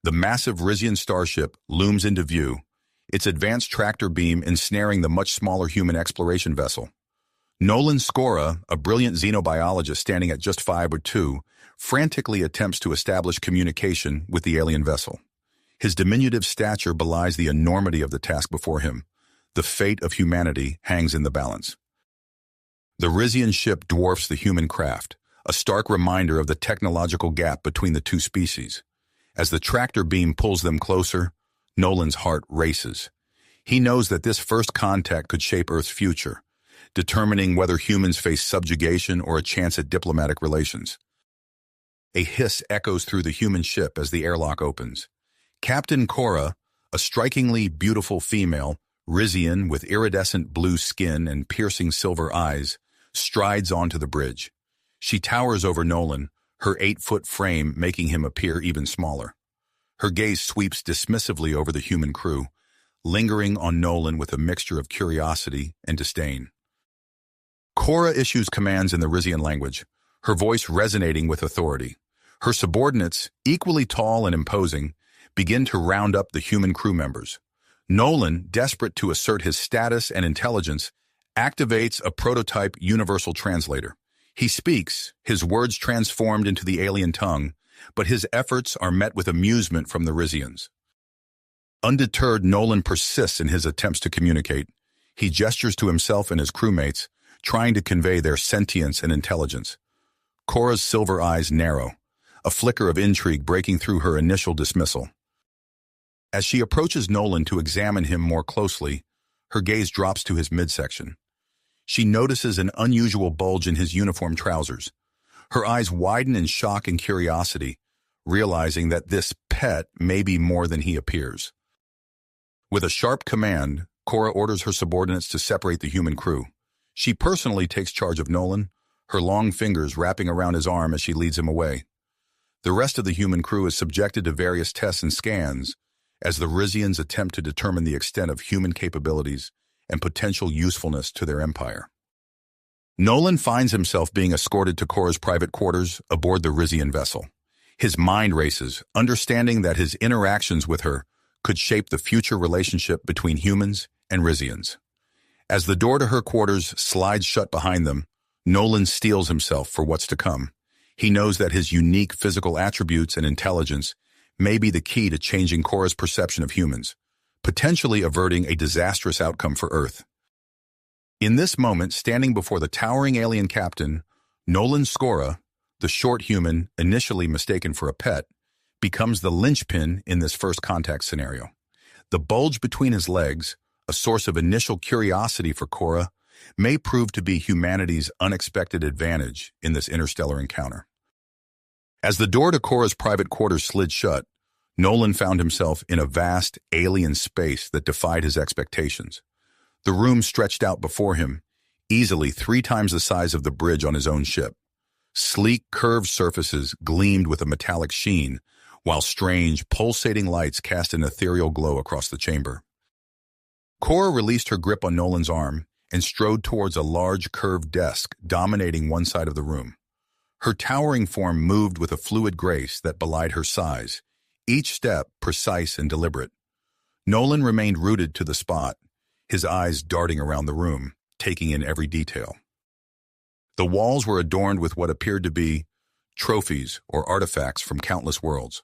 The massive Rizian starship looms into view, its advanced tractor beam ensnaring the much smaller human exploration vessel. Nolan Skora, a brilliant xenobiologist standing at just 5'2", frantically attempts to establish communication with the alien vessel. His diminutive stature belies the enormity of the task before him. The fate of humanity hangs in the balance. The Rizian ship dwarfs the human craft, a stark reminder of the technological gap between the two species. As the tractor beam pulls them closer, Nolan's heart races. He knows that this first contact could shape Earth's future, determining whether humans face subjugation or a chance at diplomatic relations. A hiss echoes through the human ship as the airlock opens. Captain Cora, a strikingly beautiful female, Rizian with iridescent blue skin and piercing silver eyes, strides onto the bridge. She towers over Nolan, her 8-foot frame making him appear even smaller. Her gaze sweeps dismissively over the human crew, lingering on Nolan with a mixture of curiosity and disdain. Cora issues commands in the Rizian language, her voice resonating with authority. Her subordinates, equally tall and imposing, begin to round up the human crew members. Nolan, desperate to assert his status and intelligence, activates a prototype universal translator. He speaks, his words transformed into the alien tongue, but his efforts are met with amusement from the Rizians. Undeterred, Nolan persists in his attempts to communicate. He gestures to himself and his crewmates, trying to convey their sentience and intelligence. Cora's silver eyes narrow, a flicker of intrigue breaking through her initial dismissal. As she approaches Nolan to examine him more closely, her gaze drops to his midsection. She notices an unusual bulge in his uniform trousers. Her eyes widen in shock and curiosity, realizing that this pet may be more than he appears. With a sharp command, Cora orders her subordinates to separate the human crew. She personally takes charge of Nolan, her long fingers wrapping around his arm as she leads him away. The rest of the human crew is subjected to various tests and scans as the Rizians attempt to determine the extent of human capabilities and potential usefulness to their empire. Nolan finds himself being escorted to Cora's private quarters aboard the Rizian vessel. His mind races, understanding that his interactions with her could shape the future relationship between humans and Rizians. As the door to her quarters slides shut behind them, Nolan steels himself for what's to come. He knows that his unique physical attributes and intelligence may be the key to changing Cora's perception of humans, potentially averting a disastrous outcome for Earth. In this moment, standing before the towering alien captain, Nolan Skora, the short human initially mistaken for a pet, becomes the linchpin in this first contact scenario. The bulge between his legs, a source of initial curiosity for Cora, may prove to be humanity's unexpected advantage in this interstellar encounter. As the door to Cora's private quarters slid shut, Nolan found himself in a vast alien space that defied his expectations. The room stretched out before him, easily 3 times the size of the bridge on his own ship. Sleek, curved surfaces gleamed with a metallic sheen, while strange, pulsating lights cast an ethereal glow across the chamber. Cora released her grip on Nolan's arm and strode towards a large, curved desk dominating one side of the room. Her towering form moved with a fluid grace that belied her size, each step precise and deliberate. Nolan remained rooted to the spot, his eyes darting around the room, taking in every detail. The walls were adorned with what appeared to be trophies or artifacts from countless worlds.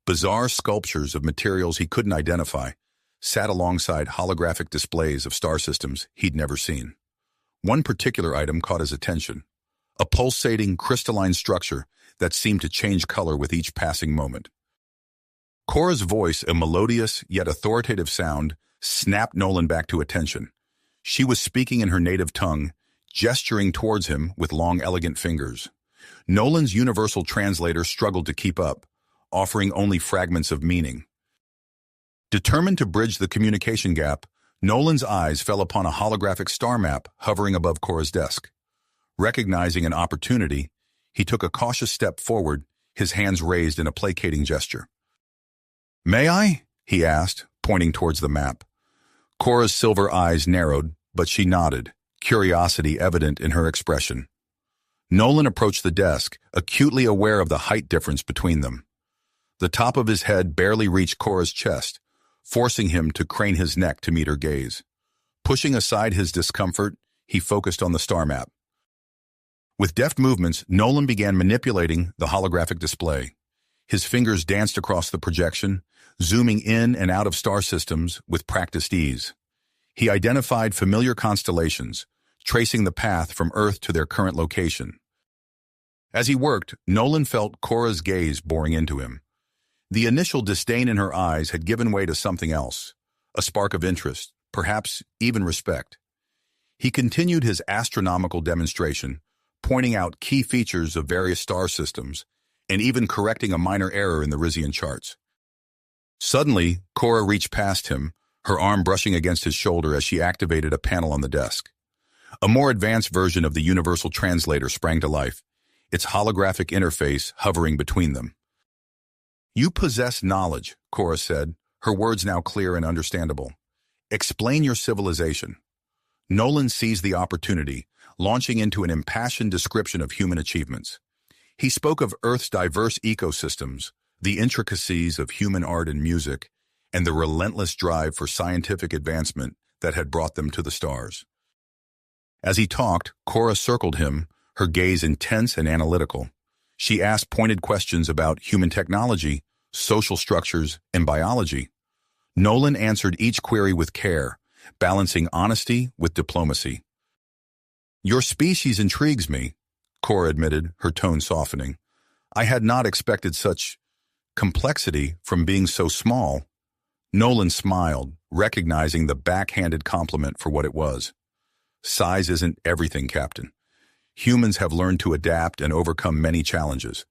Bizarre sculptures of materials he couldn't identify sat alongside holographic displays of star systems he'd never seen. One particular item caught his attention, a pulsating, crystalline structure that seemed to change color with each passing moment. Cora's voice, a melodious yet authoritative sound, snapped Nolan back to attention. She was speaking in her native tongue, gesturing towards him with long, elegant fingers. Nolan's universal translator struggled to keep up, offering only fragments of meaning. Determined to bridge the communication gap, Nolan's eyes fell upon a holographic star map hovering above Cora's desk. Recognizing an opportunity, he took a cautious step forward, his hands raised in a placating gesture. "May I?" he asked, pointing towards the map. Cora's silver eyes narrowed, but she nodded, curiosity evident in her expression. Nolan approached the desk, acutely aware of the height difference between them. The top of his head barely reached Cora's chest, forcing him to crane his neck to meet her gaze. Pushing aside his discomfort, he focused on the star map. With deft movements, Nolan began manipulating the holographic display. His fingers danced across the projection, zooming in and out of star systems with practiced ease. He identified familiar constellations, tracing the path from Earth to their current location. As he worked, Nolan felt Cora's gaze boring into him. The initial disdain in her eyes had given way to something else, a spark of interest, perhaps even respect. He continued his astronomical demonstration, pointing out key features of various star systems, and even correcting a minor error in the Rizian charts. Suddenly, Cora reached past him, her arm brushing against his shoulder as she activated a panel on the desk. A more advanced version of the Universal Translator sprang to life, its holographic interface hovering between them. "You possess knowledge," Cora said, her words now clear and understandable. "Explain your civilization." Nolan seized the opportunity, launching into an impassioned description of human achievements. He spoke of Earth's diverse ecosystems, the intricacies of human art and music, and the relentless drive for scientific advancement that had brought them to the stars. As he talked, Cora circled him, her gaze intense and analytical. She asked pointed questions about human technology, social structures, and biology. Nolan answered each query with care, balancing honesty with diplomacy. "Your species intrigues me," Cora admitted, her tone softening. "I had not expected such complexity from being so small." Nolan smiled, recognizing the backhanded compliment for what it was. "Size isn't everything, Captain. Humans have learned to adapt and overcome many challenges."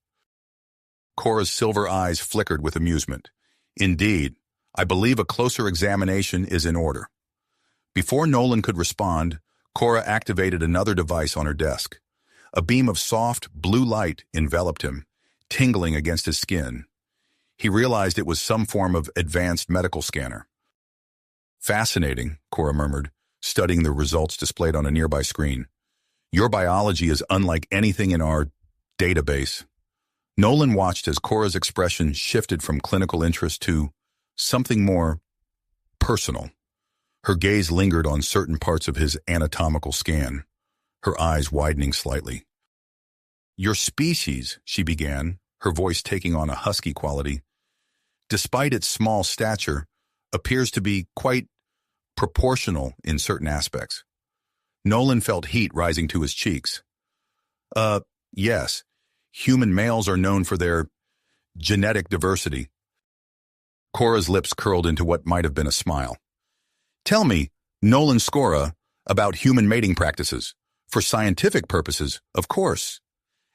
Cora's silver eyes flickered with amusement. "Indeed, I believe a closer examination is in order." Before Nolan could respond, Cora activated another device on her desk. A beam of soft, blue light enveloped him, tingling against his skin. He realized it was some form of advanced medical scanner. "Fascinating," Cora murmured, studying the results displayed on a nearby screen. "Your biology is unlike anything in our database." Nolan watched as Cora's expression shifted from clinical interest to something more personal. Her gaze lingered on certain parts of his anatomical scan, her eyes widening slightly. "Your species," she began, her voice taking on a husky quality, "despite its small stature, appears to be quite proportional in certain aspects." Nolan felt heat rising to his cheeks. Yes. Human males are known for their genetic diversity." Cora's lips curled into what might have been a smile. "Tell me, Nolan Scora, about human mating practices. For scientific purposes, of course."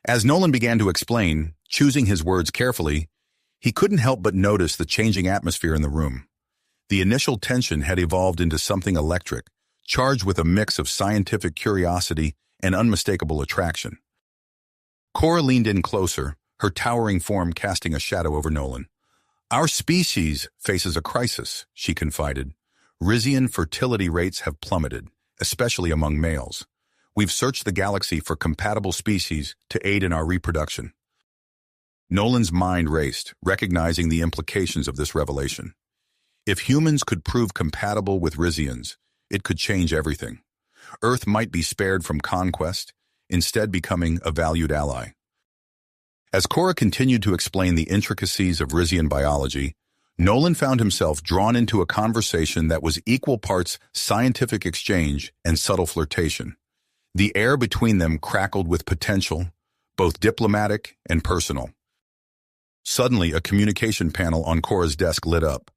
As Nolan began to explain, choosing his words carefully, he couldn't help but notice the changing atmosphere in the room. The initial tension had evolved into something electric, charged with a mix of scientific curiosity and unmistakable attraction. Cora leaned in closer, her towering form casting a shadow over Nolan. "Our species faces a crisis," she confided. "Rizian fertility rates have plummeted, especially among males. We've searched the galaxy for compatible species to aid in our reproduction." Nolan's mind raced, recognizing the implications of this revelation. If humans could prove compatible with Rizians, it could change everything. Earth might be spared from conquest, instead becoming a valued ally. As Cora continued to explain the intricacies of Rizian biology, Nolan found himself drawn into a conversation that was equal parts scientific exchange and subtle flirtation. The air between them crackled with potential, both diplomatic and personal. Suddenly, a communication panel on Cora's desk lit up.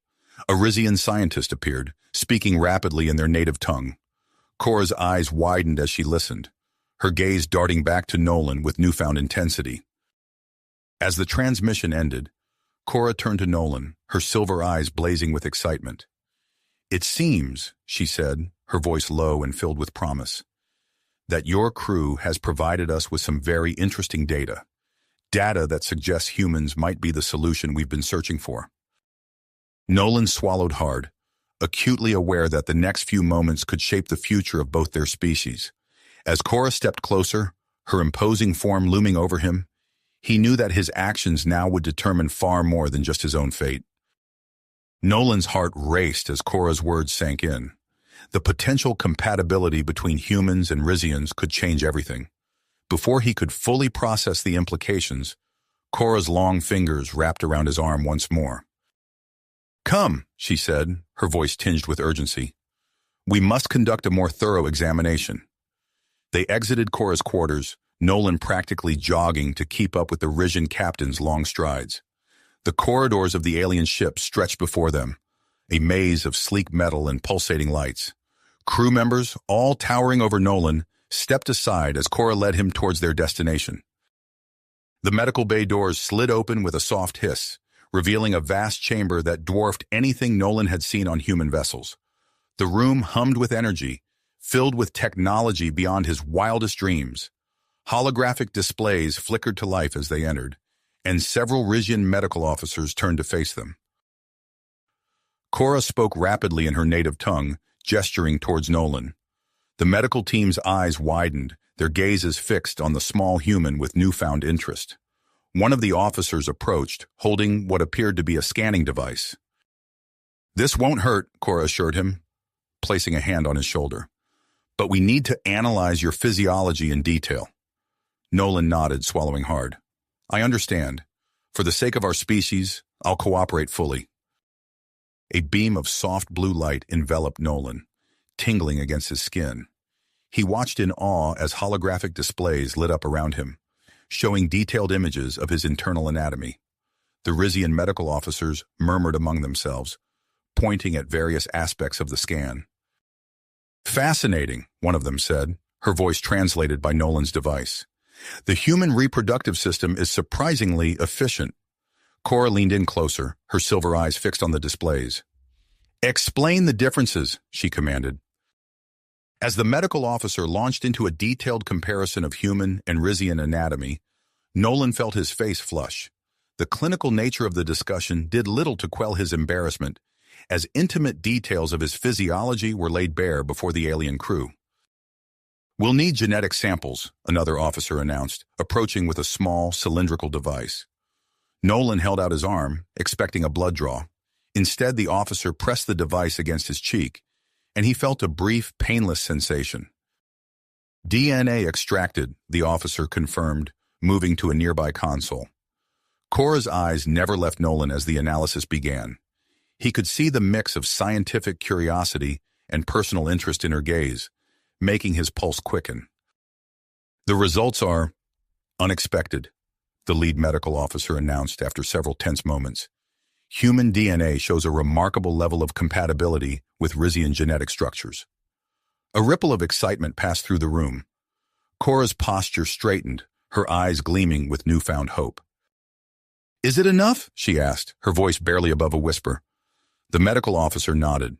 A Rizian scientist appeared, speaking rapidly in their native tongue. Cora's eyes widened as she listened, her gaze darting back to Nolan with newfound intensity. As the transmission ended, Cora turned to Nolan, her silver eyes blazing with excitement. "It seems," she said, her voice low and filled with promise, "that your crew has provided us with some very interesting data. Data that suggests humans might be the solution we've been searching for." Nolan swallowed hard, acutely aware that the next few moments could shape the future of both their species. As Cora stepped closer, her imposing form looming over him, He knew that his actions now would determine far more than just his own fate. Nolan's heart raced as Cora's words sank in. The potential compatibility between humans and Rizians could change everything. Before he could fully process the implications, Cora's long fingers wrapped around his arm once more. "Come," she said, her voice tinged with urgency. "We must conduct a more thorough examination." They exited Cora's quarters, Nolan practically jogging to keep up with the Rizian captain's long strides. The corridors of the alien ship stretched before them, a maze of sleek metal and pulsating lights. Crew members, all towering over Nolan, stepped aside as Cora led him towards their destination. The medical bay doors slid open with a soft hiss, revealing a vast chamber that dwarfed anything Nolan had seen on human vessels. The room hummed with energy, filled with technology beyond his wildest dreams. Holographic displays flickered to life as they entered, and several Rizian medical officers turned to face them. Cora spoke rapidly in her native tongue, gesturing towards Nolan. The medical team's eyes widened, their gazes fixed on the small human with newfound interest. One of the officers approached, holding what appeared to be a scanning device. "This won't hurt," Cora assured him, placing a hand on his shoulder. "But we need to analyze your physiology in detail." Nolan nodded, swallowing hard. "I understand. For the sake of our species, I'll cooperate fully." A beam of soft blue light enveloped Nolan, tingling against his skin. He watched in awe as holographic displays lit up around him, showing detailed images of his internal anatomy. The Rizian medical officers murmured among themselves, pointing at various aspects of the scan. "Fascinating," one of them said, her voice translated by Nolan's device. "The human reproductive system is surprisingly efficient." Cora leaned in closer, her silver eyes fixed on the displays. "Explain the differences," she commanded. As the medical officer launched into a detailed comparison of human and Rizian anatomy, Nolan felt his face flush. The clinical nature of the discussion did little to quell his embarrassment, as intimate details of his physiology were laid bare before the alien crew. "We'll need genetic samples," another officer announced, approaching with a small, cylindrical device. Nolan held out his arm, expecting a blood draw. Instead, the officer pressed the device against his cheek, and he felt a brief, painless sensation. "DNA extracted," the officer confirmed, moving to a nearby console. Cora's eyes never left Nolan as the analysis began. He could see the mix of scientific curiosity and personal interest in her gaze, making his pulse quicken. "The results are unexpected," the lead medical officer announced after several tense moments. "Human DNA shows a remarkable level of compatibility with Rizian genetic structures." A ripple of excitement passed through the room. Cora's posture straightened, her eyes gleaming with newfound hope. "Is it enough?" she asked, her voice barely above a whisper. The medical officer nodded.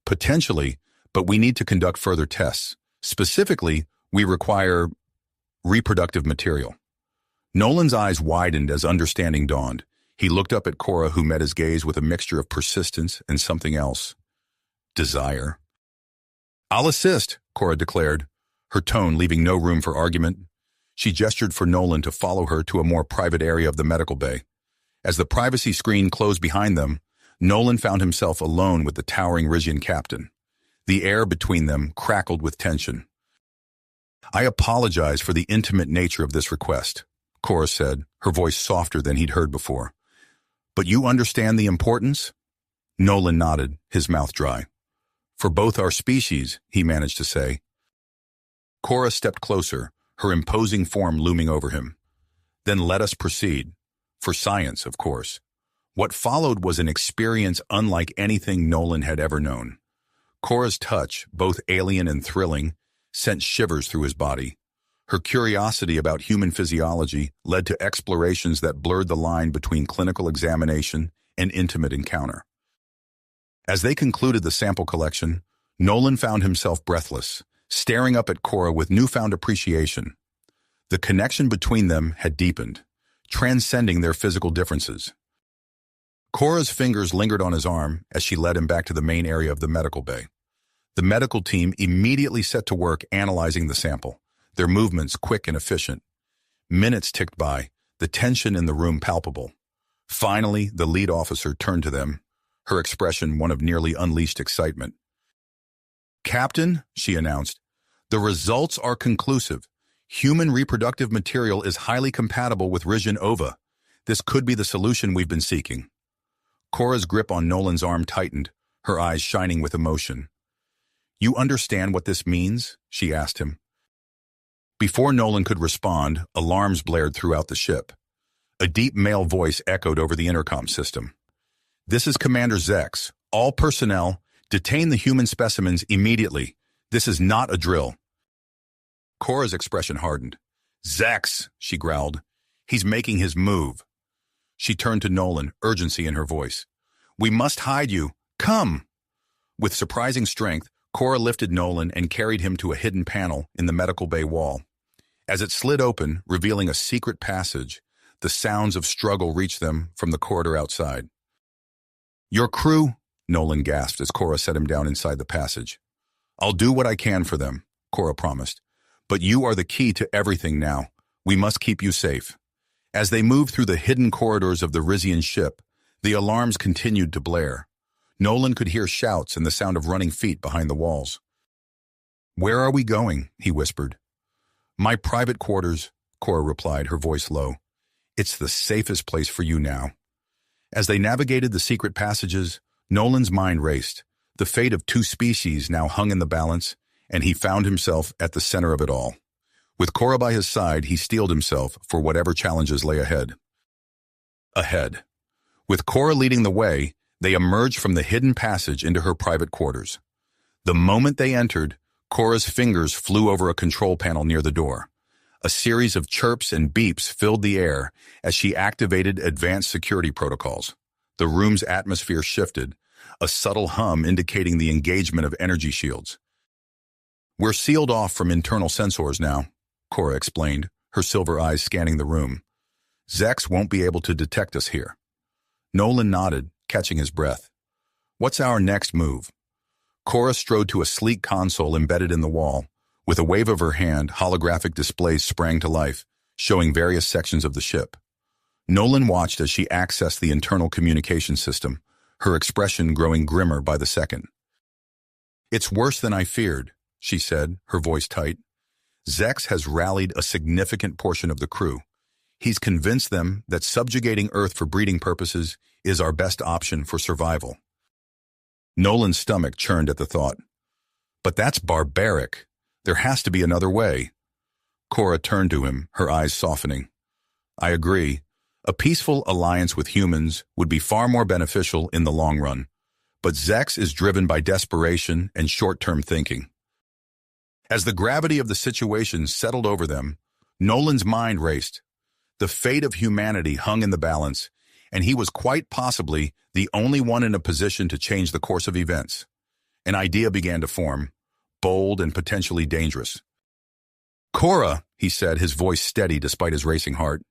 "Potentially, but we need to conduct further tests. Specifically, we require reproductive material." Nolan's eyes widened as understanding dawned. He looked up at Cora, who met his gaze with a mixture of persistence and something else. Desire. "I'll assist," Cora declared, her tone leaving no room for argument. She gestured for Nolan to follow her to a more private area of the medical bay. As the privacy screen closed behind them, Nolan found himself alone with the towering Rizian captain. The air between them crackled with tension. "I apologize for the intimate nature of this request," Cora said, her voice softer than he'd heard before. "But you understand the importance?" Nolan nodded, his mouth dry. "For both our species," he managed to say. Cora stepped closer, her imposing form looming over him. "Then let us proceed. For science, of course." What followed was an experience unlike anything Nolan had ever known. Cora's touch, both alien and thrilling, sent shivers through his body. Her curiosity about human physiology led to explorations that blurred the line between clinical examination and intimate encounter. As they concluded the sample collection, Nolan found himself breathless, staring up at Cora with newfound appreciation. The connection between them had deepened, transcending their physical differences. Cora's fingers lingered on his arm as she led him back to the main area of the medical bay. The medical team immediately set to work analyzing the sample, their movements quick and efficient. Minutes ticked by, the tension in the room palpable. Finally, the lead officer turned to them, her expression one of nearly unleashed excitement. "Captain," she announced, "the results are conclusive. Human reproductive material is highly compatible with Risian ova. This could be the solution we've been seeking." Cora's grip on Nolan's arm tightened, her eyes shining with emotion. "You understand what this means?" she asked him. Before Nolan could respond, alarms blared throughout the ship. A deep male voice echoed over the intercom system. "This is Commander Zex. All personnel, detain the human specimens immediately. This is not a drill." Cora's expression hardened. "Zex," she growled. "He's making his move." She turned to Nolan, urgency in her voice. "We must hide you. Come!" With surprising strength, Cora lifted Nolan and carried him to a hidden panel in the medical bay wall. As it slid open, revealing a secret passage, the sounds of struggle reached them from the corridor outside. "Your crew," Nolan gasped as Cora set him down inside the passage. "I'll do what I can for them," Cora promised. "But you are the key to everything now. We must keep you safe." As they moved through the hidden corridors of the Risian ship, the alarms continued to blare. Nolan could hear shouts and the sound of running feet behind the walls. "Where are we going?" he whispered. "My private quarters," Cora replied, her voice low. "It's the safest place for you now." As they navigated the secret passages, Nolan's mind raced. The fate of two species now hung in the balance, and he found himself at the center of it all. With Cora by his side, he steeled himself for whatever challenges lay ahead. With Cora leading the way, they emerged from the hidden passage into her private quarters. The moment they entered, Cora's fingers flew over a control panel near the door. A series of chirps and beeps filled the air as she activated advanced security protocols. The room's atmosphere shifted, a subtle hum indicating the engagement of energy shields. "We're sealed off from internal sensors now," Cora explained, her silver eyes scanning the room. "Zex won't be able to detect us here." Nolan nodded, catching his breath. "What's our next move?" Cora strode to a sleek console embedded in the wall. With a wave of her hand, holographic displays sprang to life, showing various sections of the ship. Nolan watched as she accessed the internal communication system, her expression growing grimmer by the second. "It's worse than I feared," she said, her voice tight. "Zex has rallied a significant portion of the crew. He's convinced them that subjugating Earth for breeding purposes is our best option for survival." Nolan's stomach churned at the thought. "But that's barbaric. There has to be another way." Cora turned to him, her eyes softening. "I agree. A peaceful alliance with humans would be far more beneficial in the long run. But Zex is driven by desperation and short-term thinking." As the gravity of the situation settled over them, Nolan's mind raced. The fate of humanity hung in the balance, and he was quite possibly the only one in a position to change the course of events. An idea began to form, bold and potentially dangerous. "Cora," he said, his voice steady despite his racing heart.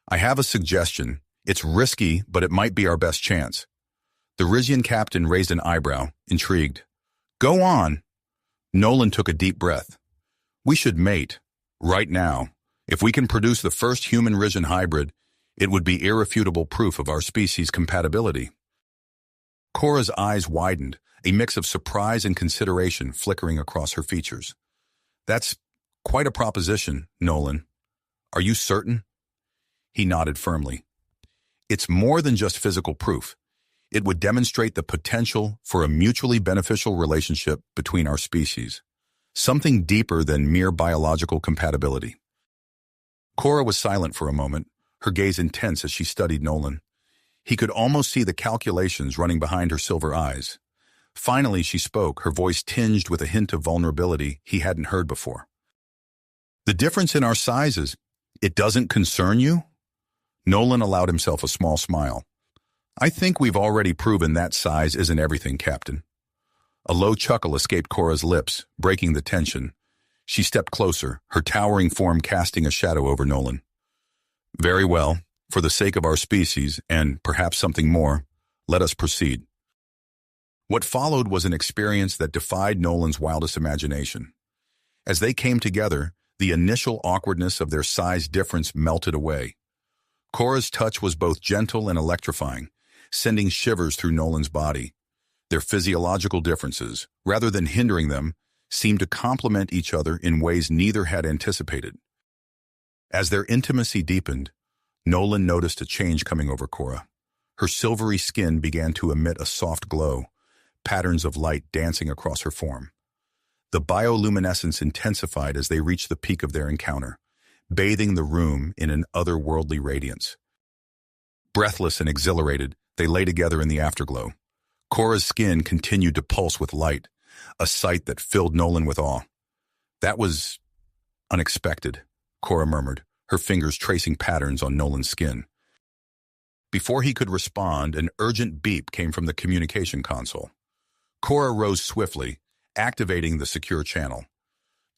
"I have a suggestion. It's risky, but it might be our best chance." The Risian captain raised an eyebrow, intrigued. "Go on." Nolan took a deep breath. "We should mate, right now. If we can produce the first human-Risian hybrid, it would be irrefutable proof of our species' compatibility." Cora's eyes widened, a mix of surprise and consideration flickering across her features. "That's quite a proposition, Nolan. Are you certain?" He nodded firmly. "It's more than just physical proof. It would demonstrate the potential for a mutually beneficial relationship between our species, something deeper than mere biological compatibility." Cora was silent for a moment, her gaze intense as she studied Nolan. He could almost see the calculations running behind her silver eyes. Finally, she spoke, her voice tinged with a hint of vulnerability he hadn't heard before. "The difference in our sizes, it doesn't concern you?" Nolan allowed himself a small smile. "I think we've already proven that size isn't everything, Captain." A low chuckle escaped Cora's lips, breaking the tension. She stepped closer, her towering form casting a shadow over Nolan. "Very well. For the sake of our species, and perhaps something more, let us proceed." What followed was an experience that defied Nolan's wildest imagination. As they came together, the initial awkwardness of their size difference melted away. Cora's touch was both gentle and electrifying, sending shivers through Nolan's body. Their physiological differences, rather than hindering them, seemed to complement each other in ways neither had anticipated. As their intimacy deepened, Nolan noticed a change coming over Cora. Her silvery skin began to emit a soft glow, patterns of light dancing across her form. The bioluminescence intensified as they reached the peak of their encounter, bathing the room in an otherworldly radiance. Breathless and exhilarated, they lay together in the afterglow. Cora's skin continued to pulse with light, a sight that filled Nolan with awe. "That was unexpected," Cora murmured, her fingers tracing patterns on Nolan's skin. Before he could respond, an urgent beep came from the communication console. Cora rose swiftly, activating the secure channel.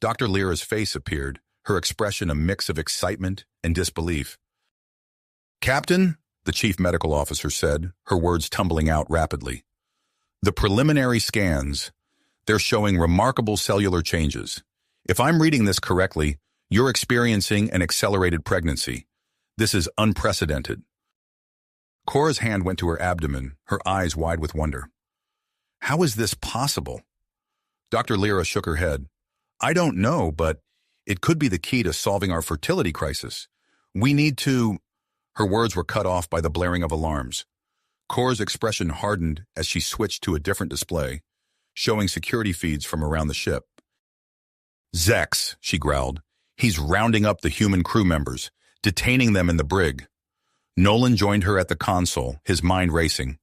Dr. Lyra's face appeared, her expression a mix of excitement and disbelief. "Captain," the chief medical officer said, her words tumbling out rapidly. "The preliminary scans, they're showing remarkable cellular changes. If I'm reading this correctly, you're experiencing an accelerated pregnancy. This is unprecedented." Cora's hand went to her abdomen, her eyes wide with wonder. "How is this possible?" Dr. Lyra shook her head. "I don't know, but it could be the key to solving our fertility crisis. We need to—" Her words were cut off by the blaring of alarms. Cora's expression hardened as she switched to a different display, showing security feeds from around the ship. "Zex," she growled. "He's rounding up the human crew members, detaining them in the brig." Nolan joined her at the console, his mind racing.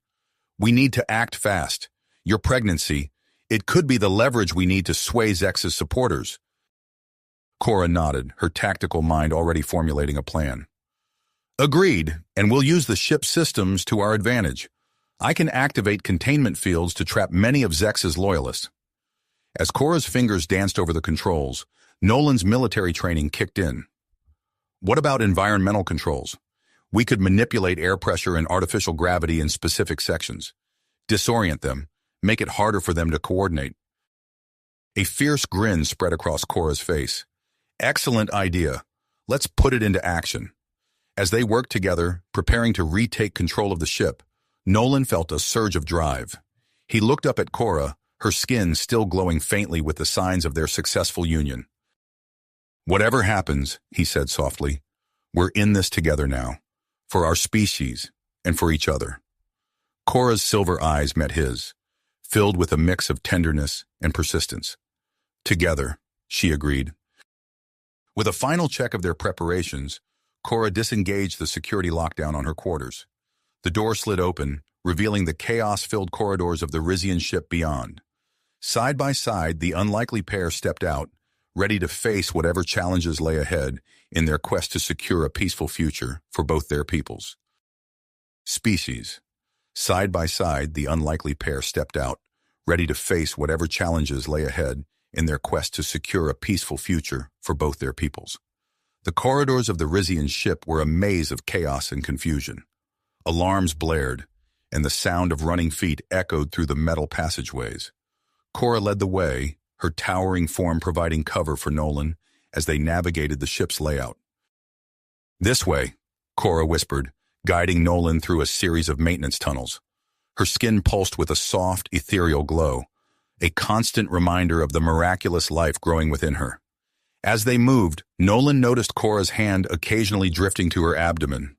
"We need to act fast. Your pregnancy, it could be the leverage we need to sway Zex's supporters." Cora nodded, her tactical mind already formulating a plan. "Agreed, and we'll use the ship's systems to our advantage. I can activate containment fields to trap many of Zex's loyalists." As Cora's fingers danced over the controls, Nolan's military training kicked in. "What about environmental controls? We could manipulate air pressure and artificial gravity in specific sections. Disorient them, make it harder for them to coordinate." A fierce grin spread across Cora's face. "Excellent idea. Let's put it into action." As they worked together, preparing to retake control of the ship, Nolan felt a surge of drive. He looked up at Cora, her skin still glowing faintly with the signs of their successful union. "Whatever happens," he said softly, "we're in this together now, for our species and for each other." Cora's silver eyes met his, filled with a mix of tenderness and persistence. "Together," she agreed. With a final check of their preparations, Cora disengaged the security lockdown on her quarters. The door slid open, revealing the chaos-filled corridors of the Rizian ship beyond. Side by side, the unlikely pair stepped out, ready to face whatever challenges lay ahead in their quest to secure a peaceful future for both their peoples. Species. Side by side, the unlikely pair stepped out, ready to face whatever challenges lay ahead in their quest to secure a peaceful future for both their peoples. The corridors of the Rizian ship were a maze of chaos and confusion. Alarms blared, and the sound of running feet echoed through the metal passageways. Cora led the way, her towering form providing cover for Nolan as they navigated the ship's layout. "This way," Cora whispered, guiding Nolan through a series of maintenance tunnels. Her skin pulsed with a soft, ethereal glow, a constant reminder of the miraculous life growing within her. As they moved, Nolan noticed Cora's hand occasionally drifting to her abdomen.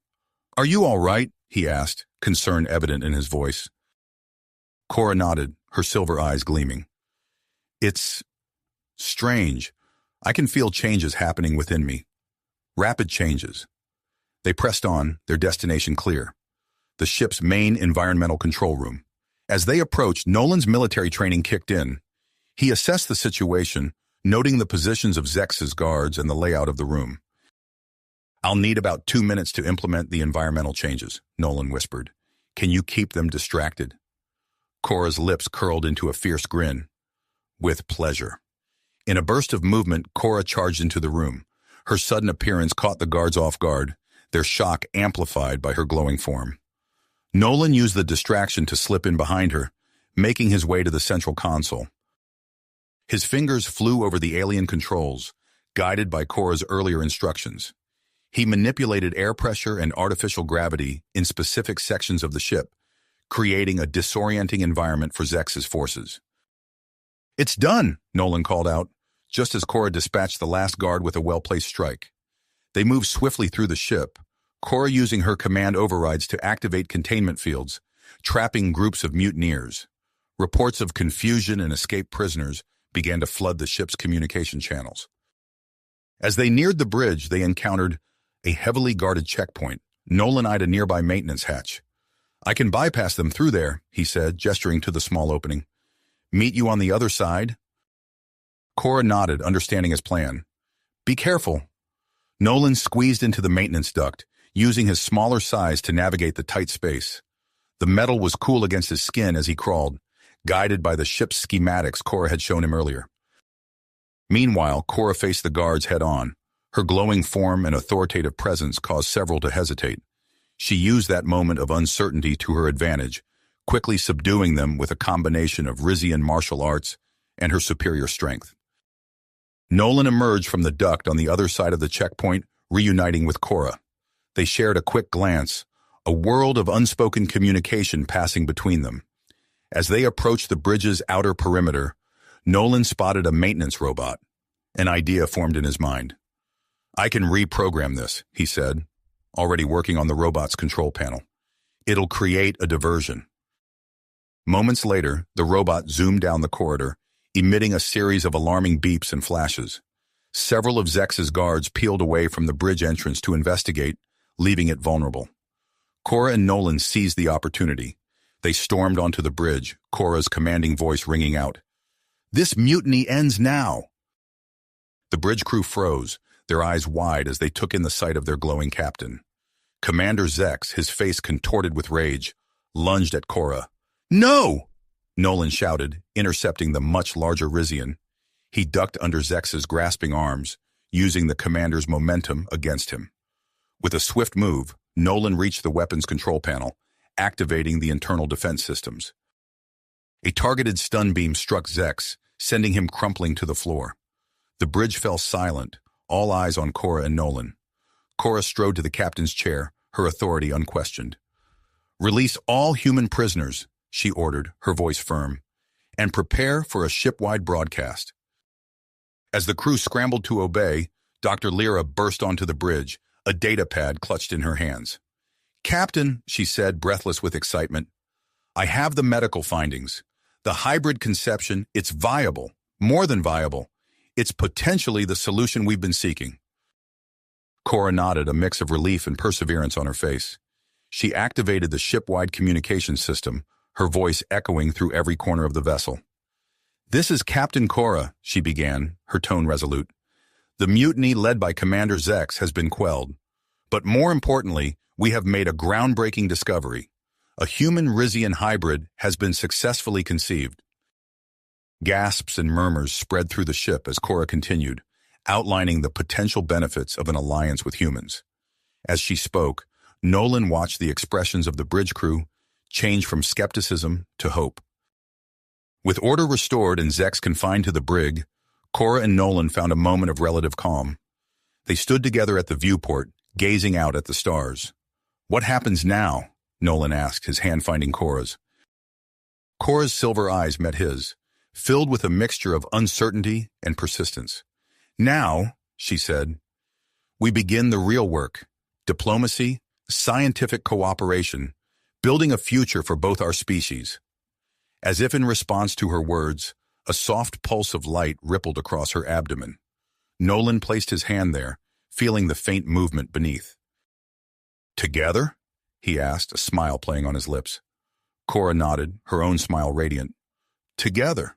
"Are you all right?" he asked, concern evident in his voice. Cora nodded, her silver eyes gleaming. "It's strange. I can feel changes happening within me. Rapid changes." They pressed on, their destination clear. The ship's main environmental control room. As they approached, Nolan's military training kicked in. He assessed the situation, noting the positions of Zex's guards and the layout of the room. "I'll need about 2 minutes to implement the environmental changes," Nolan whispered. "Can you keep them distracted?" Cora's lips curled into a fierce grin. "With pleasure." In a burst of movement, Cora charged into the room. Her sudden appearance caught the guards off guard, their shock amplified by her glowing form. Nolan used the distraction to slip in behind her, making his way to the central console. His fingers flew over the alien controls, guided by Cora's earlier instructions. He manipulated air pressure and artificial gravity in specific sections of the ship, creating a disorienting environment for Zex's forces. "It's done," Nolan called out, just as Cora dispatched the last guard with a well-placed strike. They moved swiftly through the ship, Cora using her command overrides to activate containment fields, trapping groups of mutineers. Reports of confusion and escaped prisoners began to flood the ship's communication channels. As they neared the bridge, they encountered a heavily guarded checkpoint. Nolan eyed a nearby maintenance hatch. "I can bypass them through there," he said, gesturing to the small opening. "Meet you on the other side?" Cora nodded, understanding his plan. "Be careful." Nolan squeezed into the maintenance duct, using his smaller size to navigate the tight space. The metal was cool against his skin as he crawled, guided by the ship's schematics Cora had shown him earlier. Meanwhile, Cora faced the guards head-on. Her glowing form and authoritative presence caused several to hesitate. She used that moment of uncertainty to her advantage, quickly subduing them with a combination of Rizian martial arts and her superior strength. Nolan emerged from the duct on the other side of the checkpoint, reuniting with Cora. They shared a quick glance, a world of unspoken communication passing between them. As they approached the bridge's outer perimeter, Nolan spotted a maintenance robot. An idea formed in his mind. "I can reprogram this," he said, already working on the robot's control panel. "It'll create a diversion." Moments later, the robot zoomed down the corridor, emitting a series of alarming beeps and flashes. Several of Zex's guards peeled away from the bridge entrance to investigate, leaving it vulnerable. Cora and Nolan seized the opportunity. They stormed onto the bridge, Cora's commanding voice ringing out, "This mutiny ends now!" The bridge crew froze, their eyes wide as they took in the sight of their glowing captain. Commander Zex, his face contorted with rage, lunged at Cora. "No!" Nolan shouted, intercepting the much larger Rizian. He ducked under Zex's grasping arms, using the commander's momentum against him. With a swift move, Nolan reached the weapons control panel, activating the internal defense systems. A targeted stun beam struck Zex, sending him crumpling to the floor. The bridge fell silent, all eyes on Cora and Nolan. Cora strode to the captain's chair, her authority unquestioned. "Release all human prisoners," she ordered, her voice firm, "and prepare for a ship-wide broadcast." As the crew scrambled to obey, Dr. Lyra burst onto the bridge, a data pad clutched in her hands. "Captain," she said, breathless with excitement, "I have the medical findings. The hybrid conception, it's viable, more than viable. It's potentially the solution we've been seeking." Cora nodded, a mix of relief and perseverance on her face. She activated the ship-wide communication system, her voice echoing through every corner of the vessel. "This is Captain Cora," she began, her tone resolute. "The mutiny led by Commander Zex has been quelled. But more importantly, we have made a groundbreaking discovery. A human Rizian hybrid has been successfully conceived." Gasps and murmurs spread through the ship as Cora continued, outlining the potential benefits of an alliance with humans. As she spoke, Nolan watched the expressions of the bridge crew change from skepticism to hope. With order restored and Zex confined to the brig, Cora and Nolan found a moment of relative calm. They stood together at the viewport, gazing out at the stars. "What happens now?" Nolan asked, his hand finding Cora's. Cora's silver eyes met his, filled with a mixture of uncertainty and persistence. "Now," she said, "we begin the real work, diplomacy, scientific cooperation, building a future for both our species." As if in response to her words, a soft pulse of light rippled across her abdomen. Nolan placed his hand there, feeling the faint movement beneath. "Together?" he asked, a smile playing on his lips. Cora nodded, her own smile radiant. "Together."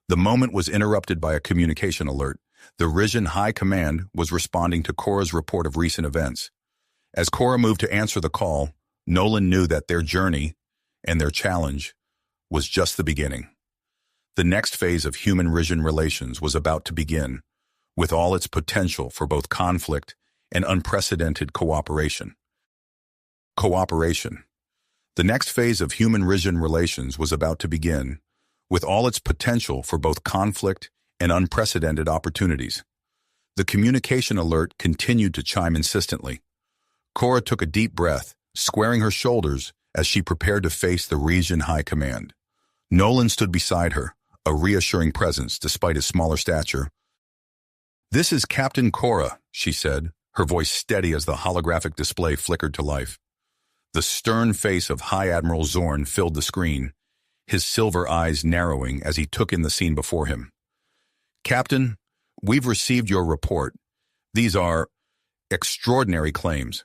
The moment was interrupted by a communication alert. The Rizian High Command was responding to Cora's report of recent events. As Cora moved to answer the call, Nolan knew that their journey and their challenge was just the beginning. The next phase of human-Rizian relations was about to begin, with all its potential for both conflict and unprecedented cooperation. Cooperation. The next phase of human-Rizian relations was about to begin, with all its potential for both conflict and unprecedented opportunities. The communication alert continued to chime insistently. Cora took a deep breath, squaring her shoulders as she prepared to face the region high command. Nolan stood beside her, a reassuring presence despite his smaller stature. "This is Captain Cora," she said, her voice steady as the holographic display flickered to life. The stern face of High Admiral Zorn filled the screen, his silver eyes narrowing as he took in the scene before him. "Captain, we've received your report. These are extraordinary claims."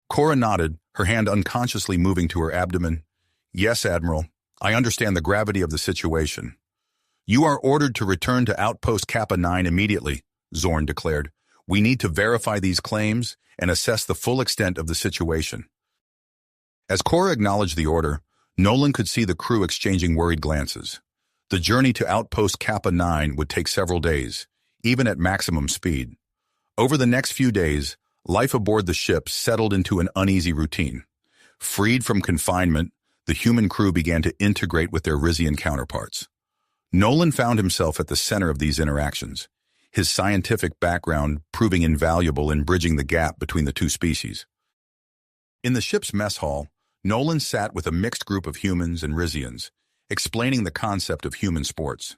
Cora nodded, her hand unconsciously moving to her abdomen. "Yes, Admiral, I understand the gravity of the situation." "You are ordered to return to Outpost Kappa 9 immediately," Zorn declared. "We need to verify these claims and assess the full extent of the situation." As Cora acknowledged the order, Nolan could see the crew exchanging worried glances. The journey to Outpost Kappa 9 would take several days, even at maximum speed. Over the next few days, life aboard the ship settled into an uneasy routine. Freed from confinement, the human crew began to integrate with their Rizian counterparts. Nolan found himself at the center of these interactions, his scientific background proving invaluable in bridging the gap between the two species. In the ship's mess hall, Nolan sat with a mixed group of humans and Rizians, explaining the concept of human sports.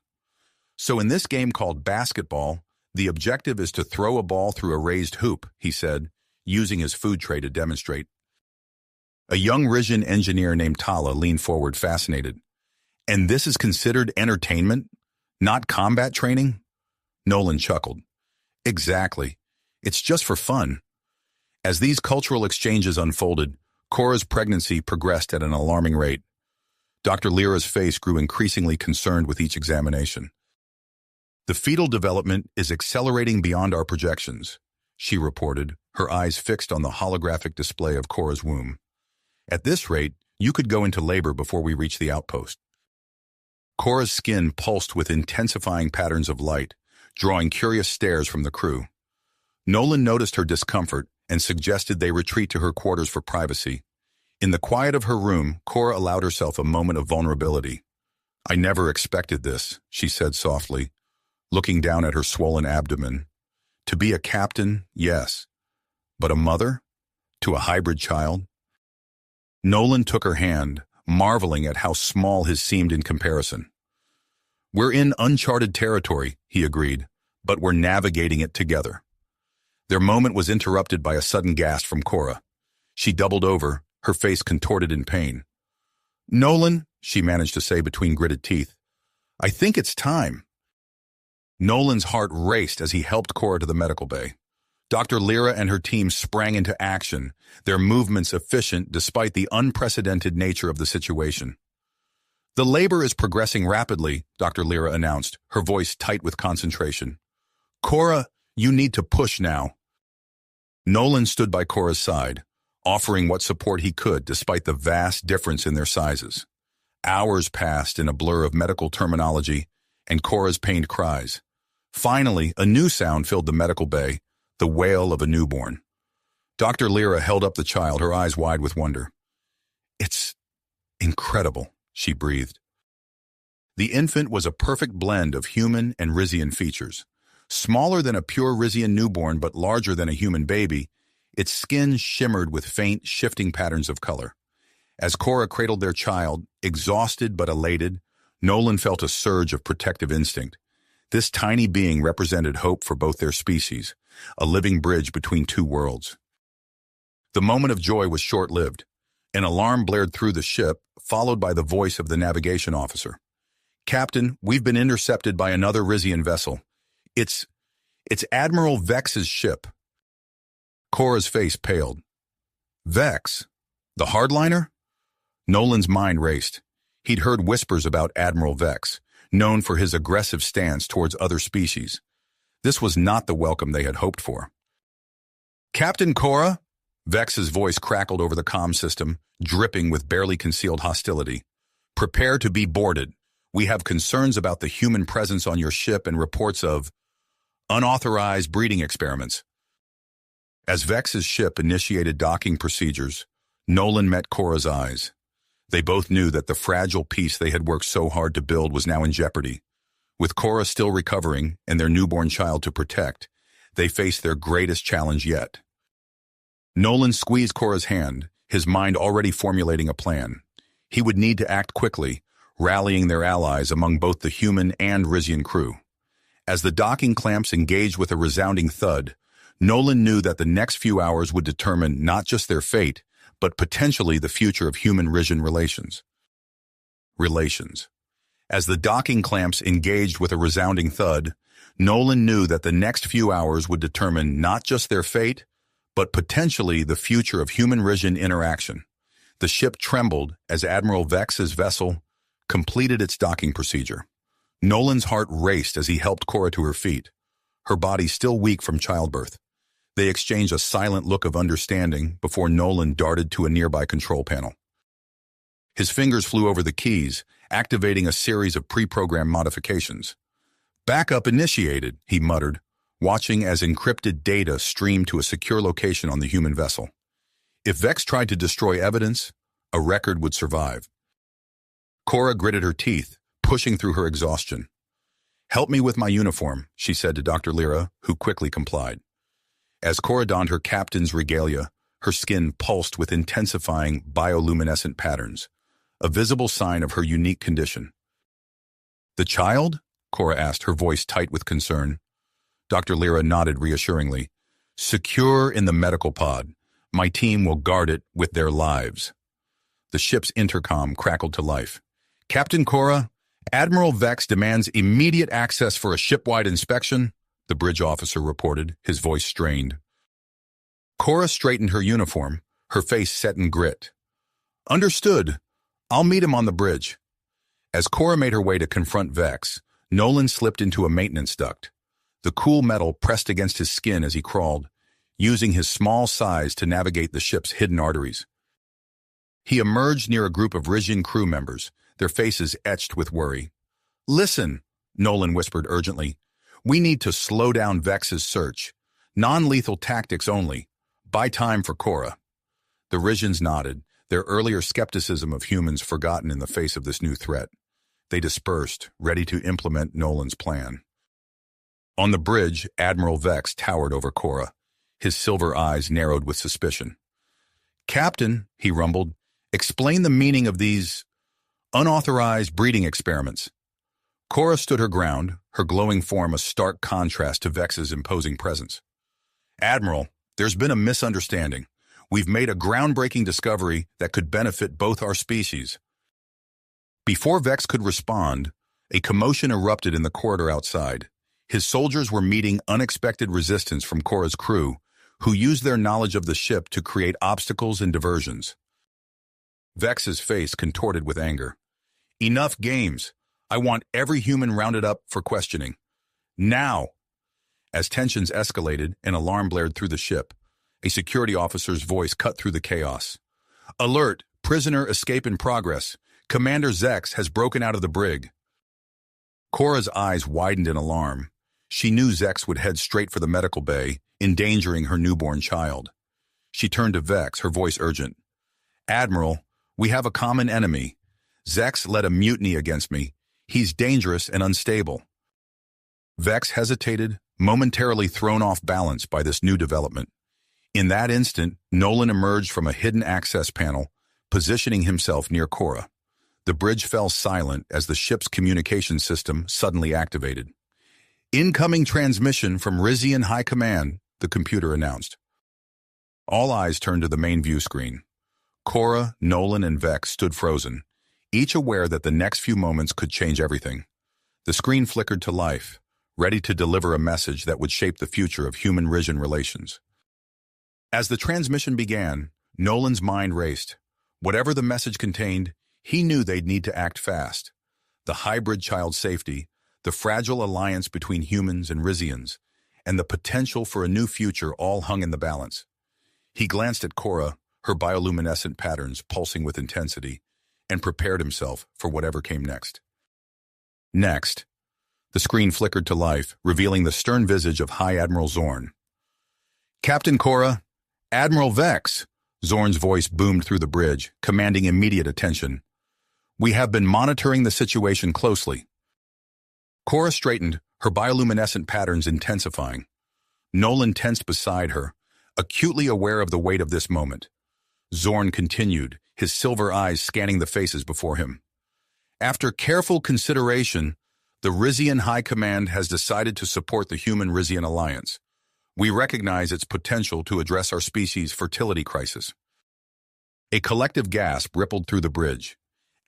"So in this game called basketball, the objective is to throw a ball through a raised hoop," he said, using his food tray to demonstrate. A young Rizian engineer named Tala leaned forward, fascinated. "And this is considered entertainment, not combat training?" Nolan chuckled. "Exactly. It's just for fun." As these cultural exchanges unfolded, Cora's pregnancy progressed at an alarming rate. Dr. Lyra's face grew increasingly concerned with each examination. "The fetal development is accelerating beyond our projections," she reported, her eyes fixed on the holographic display of Cora's womb. "At this rate, you could go into labor before we reach the outpost." Cora's skin pulsed with intensifying patterns of light, drawing curious stares from the crew. Nolan noticed her discomfort and suggested they retreat to her quarters for privacy. In the quiet of her room, Cora allowed herself a moment of vulnerability. "I never expected this," she said softly, looking down at her swollen abdomen. "To be a captain, yes. But a mother? To a hybrid child?" Nolan took her hand, marveling at how small his seemed in comparison. "We're in uncharted territory," he agreed, "but we're navigating it together." Their moment was interrupted by a sudden gasp from Cora. She doubled over, her face contorted in pain. "Nolan," she managed to say between gritted teeth, "I think it's time." Nolan's heart raced as he helped Cora to the medical bay. Dr. Lyra and her team sprang into action, their movements efficient despite the unprecedented nature of the situation. "The labor is progressing rapidly," Dr. Lyra announced, her voice tight with concentration. "Cora, you need to push now." Nolan stood by Cora's side, offering what support he could despite the vast difference in their sizes. Hours passed in a blur of medical terminology and Cora's pained cries. Finally, a new sound filled the medical bay, the wail of a newborn. Dr. Lyra held up the child, her eyes wide with wonder. "It's incredible," she breathed. The infant was a perfect blend of human and Rizian features. Smaller than a pure Rizian newborn but larger than a human baby, its skin shimmered with faint, shifting patterns of color. As Cora cradled their child, exhausted but elated, Nolan felt a surge of protective instinct. This tiny being represented hope for both their species, a living bridge between two worlds. The moment of joy was short-lived. An alarm blared through the ship, followed by the voice of the navigation officer. "Captain, we've been intercepted by another Rizian vessel. It's Admiral Vex's ship." Cora's face paled. "Vex? The hardliner?" Nolan's mind raced. He'd heard whispers about Admiral Vex, known for his aggressive stance towards other species. This was not the welcome they had hoped for. "Captain Cora?" Vex's voice crackled over the comm system, dripping with barely concealed hostility. "Prepare to be boarded. We have concerns about the human presence on your ship and reports of unauthorized breeding experiments." As Vex's ship initiated docking procedures, Nolan met Cora's eyes. They both knew that the fragile peace they had worked so hard to build was now in jeopardy. With Cora still recovering and their newborn child to protect, they face their greatest challenge yet. Nolan squeezed Cora's hand, his mind already formulating a plan. He would need to act quickly, rallying their allies among both the human and Rizian crew. As the docking clamps engaged with a resounding thud, Nolan knew that the next few hours would determine not just their fate, but potentially the future of human-Rizian relations. As the docking clamps engaged with a resounding thud, Nolan knew that the next few hours would determine not just their fate, but potentially the future of human-Rizian interaction. The ship trembled as Admiral Vex's vessel completed its docking procedure. Nolan's heart raced as he helped Cora to her feet, her body still weak from childbirth. They exchanged a silent look of understanding before Nolan darted to a nearby control panel. His fingers flew over the keys, activating a series of pre-programmed modifications. "Backup initiated," he muttered, watching as encrypted data streamed to a secure location on the human vessel. If Vex tried to destroy evidence, a record would survive. Cora gritted her teeth, pushing through her exhaustion. "Help me with my uniform," she said to Dr. Lyra, who quickly complied. As Cora donned her captain's regalia, her skin pulsed with intensifying bioluminescent patterns, a visible sign of her unique condition. "The child?" Cora asked, her voice tight with concern. Dr. Lyra nodded reassuringly. "Secure in the medical pod. My team will guard it with their lives." The ship's intercom crackled to life. "Captain Cora, Admiral Vex demands immediate access for a ship-wide inspection," the bridge officer reported, his voice strained. Cora straightened her uniform, her face set in grit. "Understood. I'll meet him on the bridge." As Cora made her way to confront Vex, Nolan slipped into a maintenance duct. The cool metal pressed against his skin as he crawled, using his small size to navigate the ship's hidden arteries. He emerged near a group of Rizian crew members, their faces etched with worry. "Listen," Nolan whispered urgently. "We need to slow down Vex's search. Non-lethal tactics only. Buy time for Cora." The Rizians nodded, their earlier skepticism of humans forgotten in the face of this new threat. They dispersed, ready to implement Nolan's plan. On the bridge, Admiral Vex towered over Cora, his silver eyes narrowed with suspicion. "Captain," he rumbled, "explain the meaning of these unauthorized breeding experiments." Cora stood her ground, her glowing form a stark contrast to Vex's imposing presence. "Admiral, there's been a misunderstanding. We've made a groundbreaking discovery that could benefit both our species." Before Vex could respond, a commotion erupted in the corridor outside. His soldiers were meeting unexpected resistance from Cora's crew, who used their knowledge of the ship to create obstacles and diversions. Vex's face contorted with anger. "Enough games. I want every human rounded up for questioning. Now!" As tensions escalated, an alarm blared through the ship. A security officer's voice cut through the chaos. "Alert! Prisoner escape in progress. Commander Zex has broken out of the brig." Cora's eyes widened in alarm. She knew Zex would head straight for the medical bay, endangering her newborn child. She turned to Vex, her voice urgent. "Admiral, we have a common enemy. Zex led a mutiny against me. He's dangerous and unstable." Vex hesitated, momentarily thrown off balance by this new development. In that instant, Nolan emerged from a hidden access panel, positioning himself near Cora. The bridge fell silent as the ship's communication system suddenly activated. "Incoming transmission from Rizian High Command," the computer announced. All eyes turned to the main view screen. Cora, Nolan, and Vex stood frozen, each aware that the next few moments could change everything. The screen flickered to life, ready to deliver a message that would shape the future of human-Rizian relations. As the transmission began, Nolan's mind raced. Whatever the message contained, he knew they'd need to act fast. The hybrid child's safety, the fragile alliance between humans and Rizians, and the potential for a new future all hung in the balance. He glanced at Cora, her bioluminescent patterns pulsing with intensity, and prepared himself for whatever came next. Next, the screen flickered to life, revealing the stern visage of High Admiral Zorn. "Captain Cora, Admiral Vex," Zorn's voice boomed through the bridge, commanding immediate attention. "We have been monitoring the situation closely." Cora straightened, her bioluminescent patterns intensifying. Nolan tensed beside her, acutely aware of the weight of this moment. Zorn continued, his silver eyes scanning the faces before him. After careful consideration, the Rizian High Command has decided to support the Human-Rizian Alliance. We recognize its potential to address our species' fertility crisis. A collective gasp rippled through the bridge.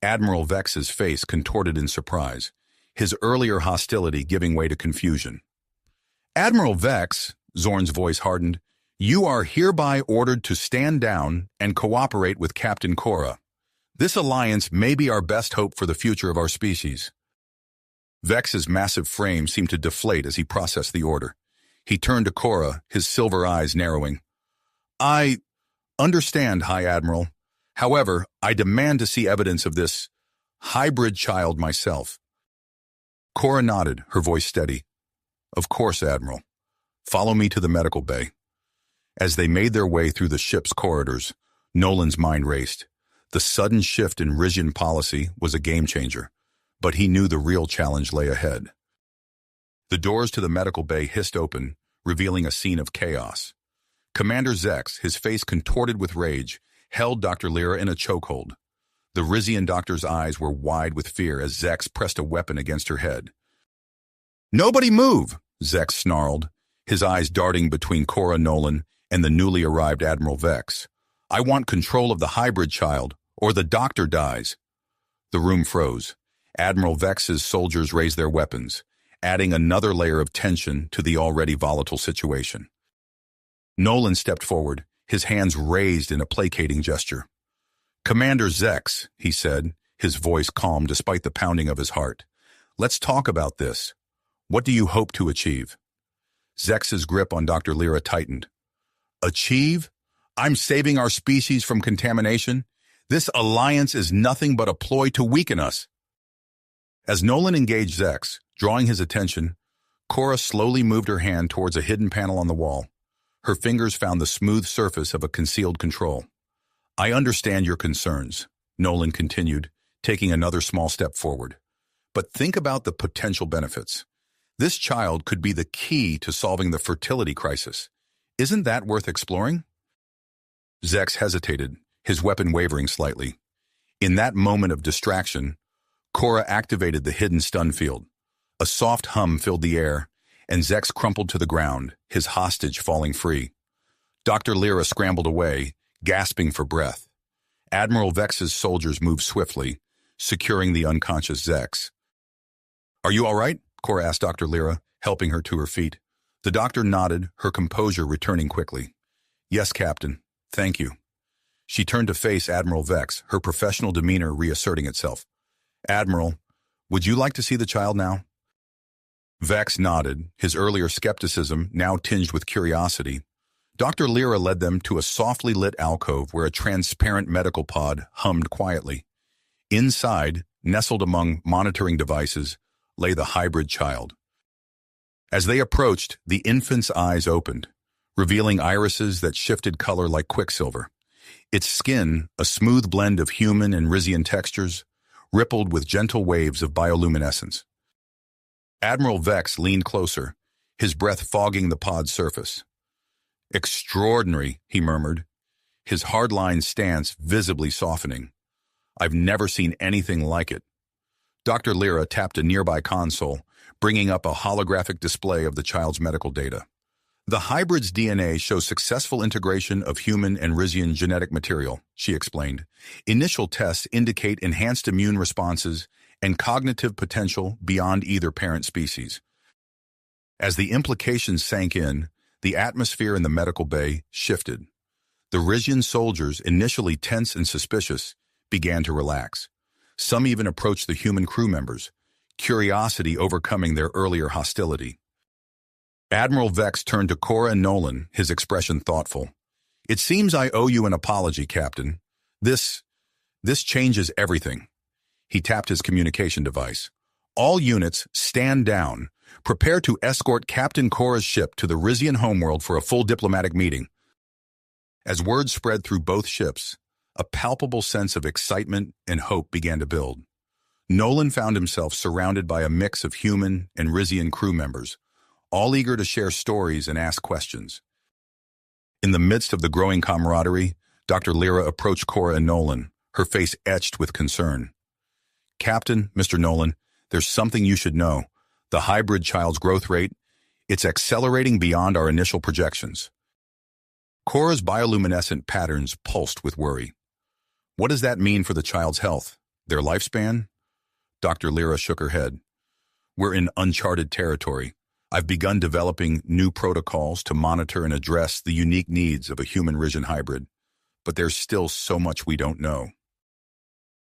Admiral Vex's face contorted in surprise, his earlier hostility giving way to confusion. Admiral Vex, Zorn's voice hardened, you are hereby ordered to stand down and cooperate with Captain Cora. This alliance may be our best hope for the future of our species. Vex's massive frame seemed to deflate as he processed the order. He turned to Cora, his silver eyes narrowing. I understand, High Admiral. However, I demand to see evidence of this hybrid child myself. Cora nodded, her voice steady. Of course, Admiral. Follow me to the medical bay. As they made their way through the ship's corridors, Nolan's mind raced. The sudden shift in Rizian policy was a game-changer, but he knew the real challenge lay ahead. The doors to the medical bay hissed open, revealing a scene of chaos. Commander Zex, his face contorted with rage, held Dr. Lyra in a chokehold. The Rizian doctor's eyes were wide with fear as Zex pressed a weapon against her head. Nobody move, Zex snarled, his eyes darting between Cora Nolan and the newly arrived Admiral Vex. I want control of the hybrid child, or the doctor dies. The room froze. Admiral Vex's soldiers raised their weapons, adding another layer of tension to the already volatile situation. Nolan stepped forward, his hands raised in a placating gesture. Commander Zex, he said, his voice calm despite the pounding of his heart. Let's talk about this. What do you hope to achieve? Zex's grip on Dr. Lyra tightened. Achieve? I'm saving our species from contamination? This alliance is nothing but a ploy to weaken us. As Nolan engaged Zex, drawing his attention, Cora slowly moved her hand towards a hidden panel on the wall. Her fingers found the smooth surface of a concealed control. I understand your concerns, Nolan continued, taking another small step forward. But think about the potential benefits. This child could be the key to solving the fertility crisis. Isn't that worth exploring? Zex hesitated, his weapon wavering slightly. In that moment of distraction, Cora activated the hidden stun field. A soft hum filled the air, and Zex crumpled to the ground, his hostage falling free. Dr. Lyra scrambled away, gasping for breath. Admiral Vex's soldiers moved swiftly, securing the unconscious Zex. Are you all right? Cora asked Dr. Lyra, helping her to her feet. The doctor nodded, her composure returning quickly. Yes, Captain. Thank you. She turned to face Admiral Vex, her professional demeanor reasserting itself. Admiral, would you like to see the child now? Vex nodded, his earlier skepticism now tinged with curiosity. Dr. Lyra led them to a softly lit alcove where a transparent medical pod hummed quietly. Inside, nestled among monitoring devices, lay the hybrid child. As they approached, the infant's eyes opened, revealing irises that shifted color like quicksilver. Its skin, a smooth blend of human and Rizian textures, rippled with gentle waves of bioluminescence. Admiral Vex leaned closer, his breath fogging the pod's surface. Extraordinary, he murmured, his hard-line stance visibly softening. I've never seen anything like it. Dr. Lyra tapped a nearby console, bringing up a holographic display of the child's medical data. The hybrid's DNA shows successful integration of human and Rizian genetic material, she explained. Initial tests indicate enhanced immune responses and cognitive potential beyond either parent species. As the implications sank in, the atmosphere in the medical bay shifted. The Rizian soldiers, initially tense and suspicious, began to relax. Some even approached the human crew members, curiosity overcoming their earlier hostility. Admiral Vex turned to Cora and Nolan, his expression thoughtful. It seems I owe you an apology, Captain. This changes everything. He tapped his communication device. All units, stand down. Prepare to escort Captain Cora's ship to the Rizian homeworld for a full diplomatic meeting. As word spread through both ships, a palpable sense of excitement and hope began to build. Nolan found himself surrounded by a mix of human and Rizian crew members, all eager to share stories and ask questions. In the midst of the growing camaraderie, Dr. Lyra approached Cora and Nolan, her face etched with concern. "Captain, Mr. Nolan, there's something you should know. The hybrid child's growth rate, it's accelerating beyond our initial projections." Cora's bioluminescent patterns pulsed with worry. "What does that mean for the child's health? Their lifespan?" Dr. Lyra shook her head. "We're in uncharted territory. I've begun developing new protocols to monitor and address the unique needs of a human-Rizian hybrid, but there's still so much we don't know."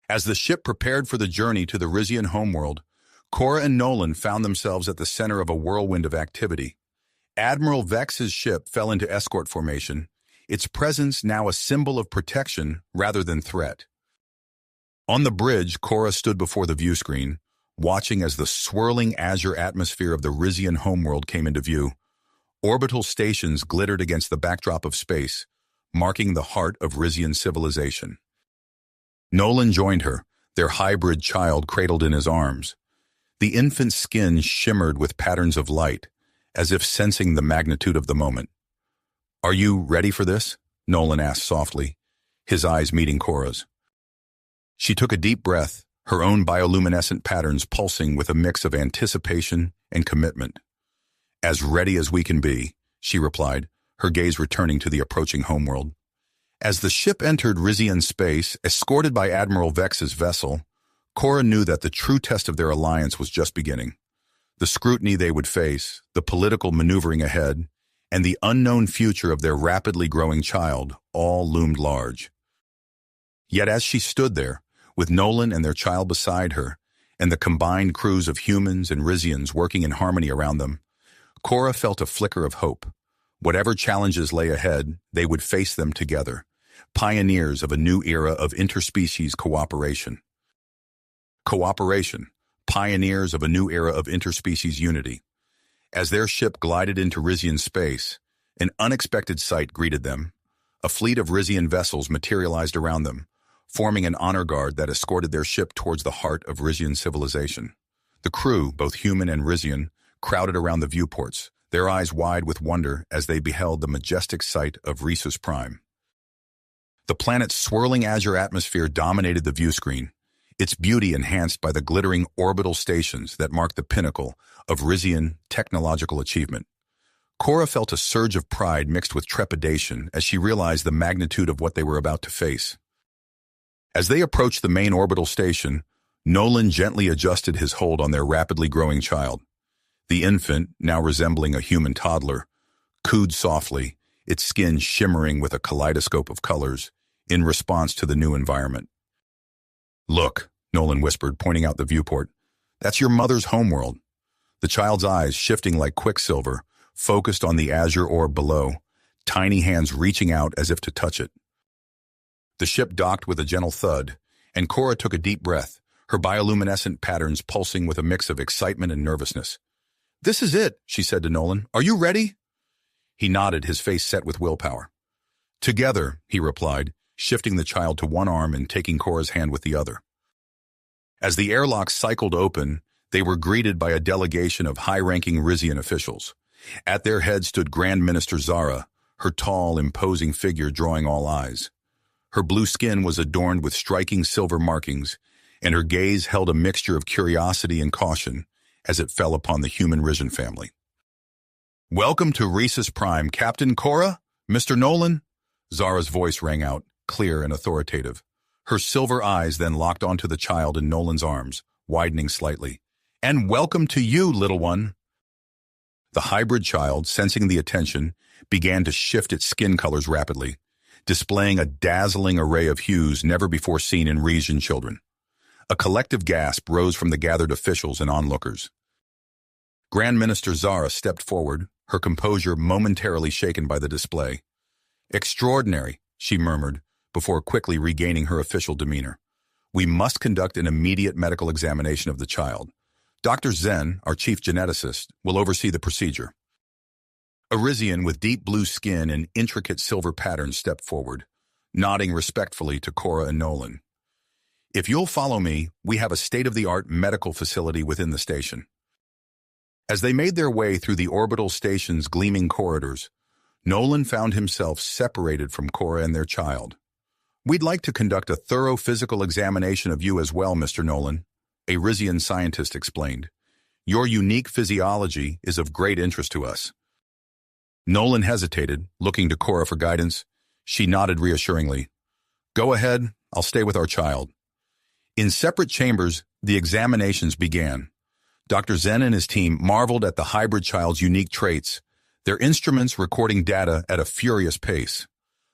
As the ship prepared for the journey to the Rizian homeworld, Cora and Nolan found themselves at the center of a whirlwind of activity. Admiral Vex's ship fell into escort formation, its presence now a symbol of protection rather than threat. On the bridge, Cora stood before the view screen, watching as the swirling azure atmosphere of the Rizian homeworld came into view. Orbital stations glittered against the backdrop of space, marking the heart of Rizian civilization. Nolan joined her, their hybrid child cradled in his arms. The infant's skin shimmered with patterns of light, as if sensing the magnitude of the moment. "Are you ready for this?" Nolan asked softly, his eyes meeting Cora's. She took a deep breath, her own bioluminescent patterns pulsing with a mix of anticipation and commitment. "As ready as we can be," she replied, her gaze returning to the approaching homeworld. As the ship entered Rizian space, escorted by Admiral Vex's vessel, Cora knew that the true test of their alliance was just beginning. The scrutiny they would face, the political maneuvering ahead, and the unknown future of their rapidly growing child all loomed large. Yet as she stood there, with Nolan and their child beside her, and the combined crews of humans and Rizians working in harmony around them, Cora felt a flicker of hope. Whatever challenges lay ahead, they would face them together, pioneers of a new era of interspecies cooperation. Cooperation, pioneers of a new era of interspecies unity. As their ship glided into Rizian space, an unexpected sight greeted them. A fleet of Rizian vessels materialized around them, forming an honor guard that escorted their ship towards the heart of Rizian civilization. The crew, both human and Rizian, crowded around the viewports, their eyes wide with wonder as they beheld the majestic sight of Rhesus Prime. The planet's swirling azure atmosphere dominated the view screen, its beauty enhanced by the glittering orbital stations that marked the pinnacle of Rizian technological achievement. Cora felt a surge of pride mixed with trepidation as she realized the magnitude of what they were about to face. As they approached the main orbital station, Nolan gently adjusted his hold on their rapidly growing child. The infant, now resembling a human toddler, cooed softly, its skin shimmering with a kaleidoscope of colors, in response to the new environment. "Look," Nolan whispered, pointing out the viewport. "That's your mother's homeworld." The child's eyes, shifting like quicksilver, focused on the azure orb below, tiny hands reaching out as if to touch it. The ship docked with a gentle thud, and Cora took a deep breath, her bioluminescent patterns pulsing with a mix of excitement and nervousness. "This is it," she said to Nolan. "Are you ready?" He nodded, his face set with willpower. "Together," he replied, shifting the child to one arm and taking Cora's hand with the other. As the airlock cycled open, they were greeted by a delegation of high-ranking Rizian officials. At their head stood Grand Minister Zara, her tall, imposing figure drawing all eyes. Her blue skin was adorned with striking silver markings, and her gaze held a mixture of curiosity and caution as it fell upon the human Rizian family. "Welcome to Rhesus Prime, Captain Cora, Mr. Nolan," Zara's voice rang out, clear and authoritative. Her silver eyes then locked onto the child in Nolan's arms, widening slightly. "And welcome to you, little one." The hybrid child, sensing the attention, began to shift its skin colors rapidly, displaying a dazzling array of hues never before seen in Rizian children. A collective gasp rose from the gathered officials and onlookers. Grand Minister Zara stepped forward, her composure momentarily shaken by the display. "Extraordinary," she murmured, before quickly regaining her official demeanor. "We must conduct an immediate medical examination of the child. Dr. Zen, our chief geneticist, will oversee the procedure." A Rizian with deep blue skin and intricate silver patterns stepped forward, nodding respectfully to Cora and Nolan. If you'll follow me, we have a state-of-the-art medical facility within the station. As they made their way through the orbital station's gleaming corridors, Nolan found himself separated from Cora and their child. We'd like to conduct a thorough physical examination of you as well, Mr. Nolan, a Rizian scientist explained. Your unique physiology is of great interest to us. Nolan hesitated, looking to Cora for guidance. She nodded reassuringly. Go ahead, I'll stay with our child. In separate chambers, the examinations began. Dr. Zen and his team marveled at the hybrid child's unique traits, their instruments recording data at a furious pace.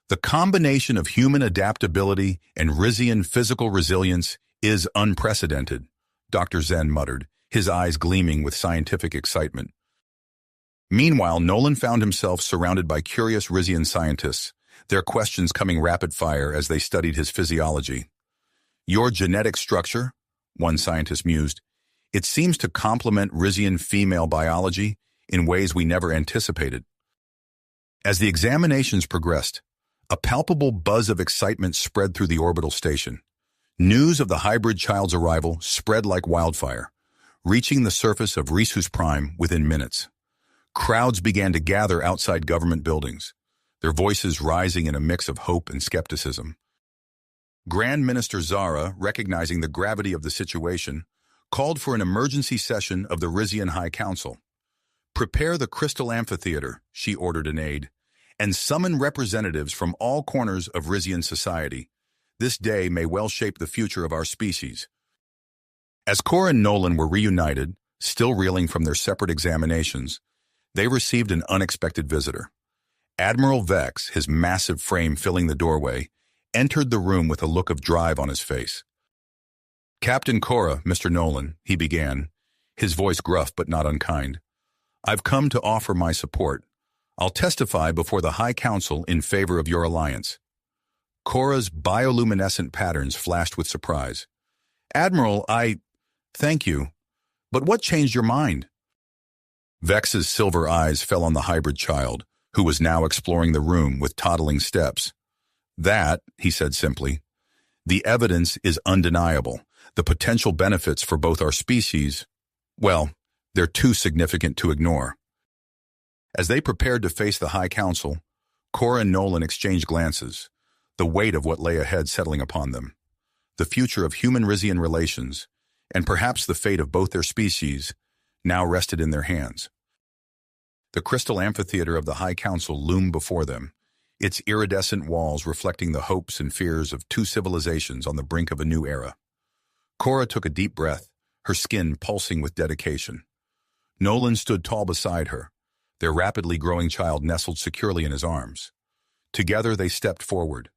The combination of human adaptability and Rizian physical resilience is unprecedented, Dr. Zen muttered, his eyes gleaming with scientific excitement. Meanwhile, Nolan found himself surrounded by curious Rizian scientists, their questions coming rapid fire as they studied his physiology. Your genetic structure, one scientist mused, it seems to complement Rizian female biology in ways we never anticipated. As the examinations progressed, a palpable buzz of excitement spread through the orbital station. News of the hybrid child's arrival spread like wildfire, reaching the surface of Rhesus Prime within minutes. Crowds began to gather outside government buildings, their voices rising in a mix of hope and skepticism. Grand Minister Zara, recognizing the gravity of the situation, called for an emergency session of the Rizian High Council. Prepare the Crystal Amphitheater, she ordered an aide, and summon representatives from all corners of Rizian society. This day may well shape the future of our species. As Cora and Nolan were reunited, still reeling from their separate examinations, they received an unexpected visitor. Admiral Vex, his massive frame filling the doorway, entered the room with a look of drive on his face. Captain Cora, Mr. Nolan, he began, his voice gruff but not unkind. I've come to offer my support. I'll testify before the High Council in favor of your alliance. Cora's bioluminescent patterns flashed with surprise. Admiral, thank you. But what changed your mind? Vex's silver eyes fell on the hybrid child, who was now exploring the room with toddling steps. That, he said simply, the evidence is undeniable. The potential benefits for both our species, well, they're too significant to ignore. As they prepared to face the High Council, Cora and Nolan exchanged glances, the weight of what lay ahead settling upon them. The future of human-Rizian relations, and perhaps the fate of both their species, now rested in their hands. The crystal amphitheater of the High Council loomed before them, its iridescent walls reflecting the hopes and fears of two civilizations on the brink of a new era. Cora took a deep breath, her skin pulsing with dedication. Nolan stood tall beside her, their rapidly growing child nestled securely in his arms. Together they stepped forward,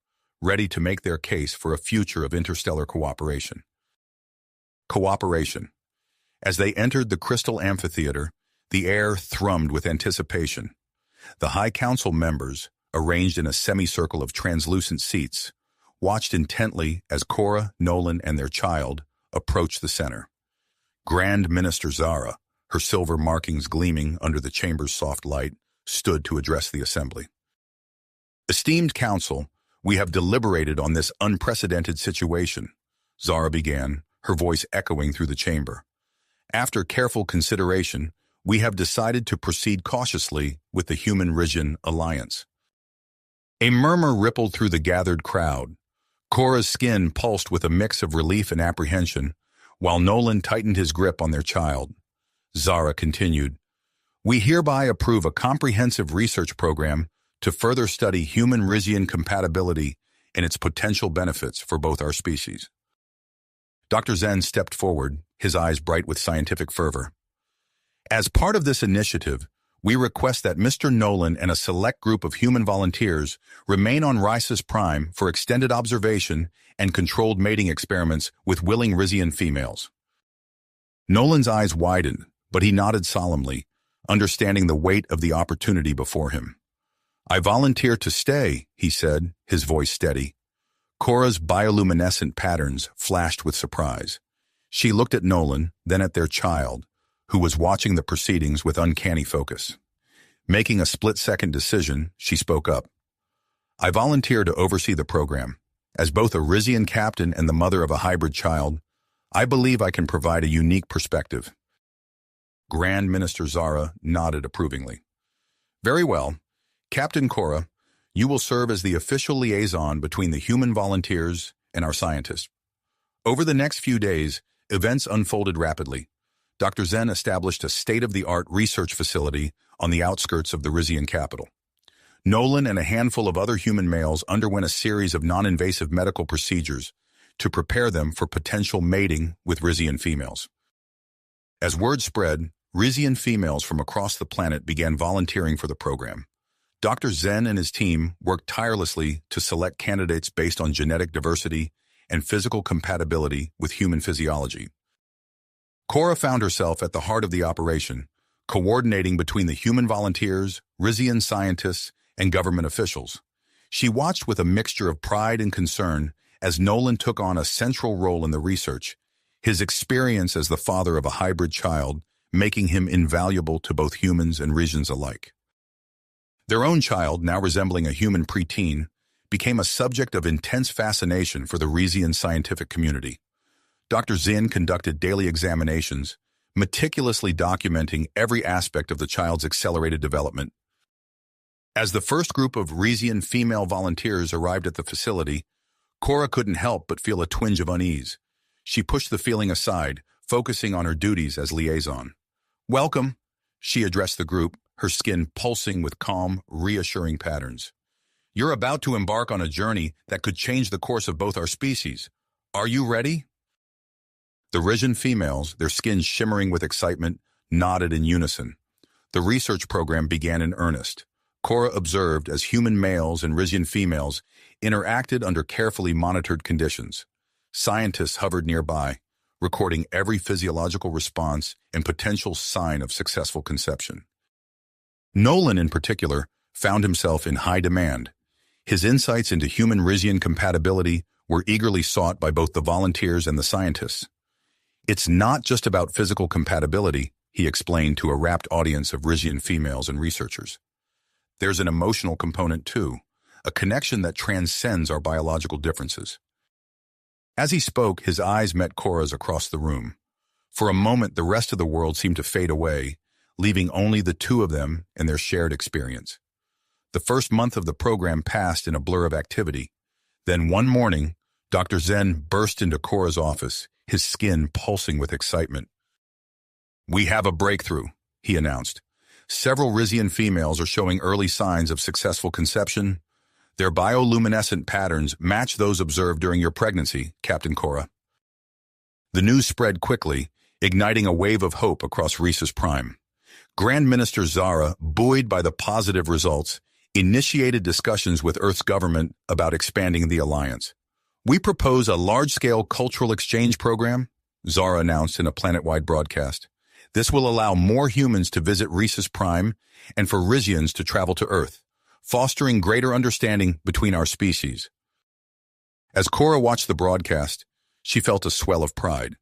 ready to make their case for a future of interstellar cooperation. Cooperation. As they entered the crystal amphitheater, the air thrummed with anticipation. The High Council members, arranged in a semicircle of translucent seats, watched intently as Cora, Nolan, and their child approached the center. Grand Minister Zara, her silver markings gleaming under the chamber's soft light, stood to address the assembly. Esteemed Council, we have deliberated on this unprecedented situation, Zara began, her voice echoing through the chamber. After careful consideration, we have decided to proceed cautiously with the Human-Rizian alliance. A murmur rippled through the gathered crowd. Cora's skin pulsed with a mix of relief and apprehension, while Nolan tightened his grip on their child. Zara continued, we hereby approve a comprehensive research program to further study human-Rizian compatibility and its potential benefits for both our species. Dr. Zen stepped forward, his eyes bright with scientific fervor. As part of this initiative, we request that Mr. Nolan and a select group of human volunteers remain on Rhesus Prime for extended observation and controlled mating experiments with willing Rizian females. Nolan's eyes widened, but he nodded solemnly, understanding the weight of the opportunity before him. I volunteer to stay, he said, his voice steady. Cora's bioluminescent patterns flashed with surprise. She looked at Nolan, then at their child, who was watching the proceedings with uncanny focus. Making a split-second decision, she spoke up. I volunteer to oversee the program, As both a Rizian captain and the mother of a hybrid child, I believe I can provide a unique perspective. Grand Minister Zara nodded approvingly. Very well. Captain Cora, you will serve as the official liaison between the human volunteers and our scientists. Over the next few days, events unfolded rapidly. Dr. Zen established a state-of-the-art research facility on the outskirts of the Rizian capital. Nolan and a handful of other human males underwent a series of non-invasive medical procedures to prepare them for potential mating with Rizian females. As word spread, Rizian females from across the planet began volunteering for the program. Dr. Zen and his team worked tirelessly to select candidates based on genetic diversity and physical compatibility with human physiology. Cora found herself at the heart of the operation, coordinating between the human volunteers, Rizian scientists, and government officials. She watched with a mixture of pride and concern as Nolan took on a central role in the research, his experience as the father of a hybrid child making him invaluable to both humans and Rizians alike. Their own child, now resembling a human preteen, became a subject of intense fascination for the Rizian scientific community. Dr. Zin conducted daily examinations, meticulously documenting every aspect of the child's accelerated development. As the first group of Rizian female volunteers arrived at the facility, Cora couldn't help but feel a twinge of unease. She pushed the feeling aside, focusing on her duties as liaison. "Welcome," she addressed the group, her skin pulsing with calm, reassuring patterns. "You're about to embark on a journey that could change the course of both our species. Are you ready?" The Rizian females, their skins shimmering with excitement, nodded in unison. The research program began in earnest. Cora observed as human males and Rizian females interacted under carefully monitored conditions. Scientists hovered nearby, recording every physiological response and potential sign of successful conception. Nolan, in particular, found himself in high demand. His insights into human Rizian compatibility were eagerly sought by both the volunteers and the scientists. "It's not just about physical compatibility," he explained to a rapt audience of Rizian females and researchers. "There's an emotional component too, a connection that transcends our biological differences." As he spoke, his eyes met Cora's across the room. For a moment, the rest of the world seemed to fade away, leaving only the two of them and their shared experience. The first month of the program passed in a blur of activity. Then one morning, Dr. Zen burst into Cora's office, his skin pulsing with excitement. "We have a breakthrough," he announced. "Several Rizian females are showing early signs of successful conception. Their bioluminescent patterns match those observed during your pregnancy, Captain Cora." The news spread quickly, igniting a wave of hope across Rhesus Prime. Grand Minister Zara, buoyed by the positive results, initiated discussions with Earth's government about expanding the alliance. "We propose a large-scale cultural exchange program," Zara announced in a planet-wide broadcast. "This will allow more humans to visit Rhesus Prime and for Rizians to travel to Earth, fostering greater understanding between our species." As Cora watched the broadcast, she felt a swell of pride.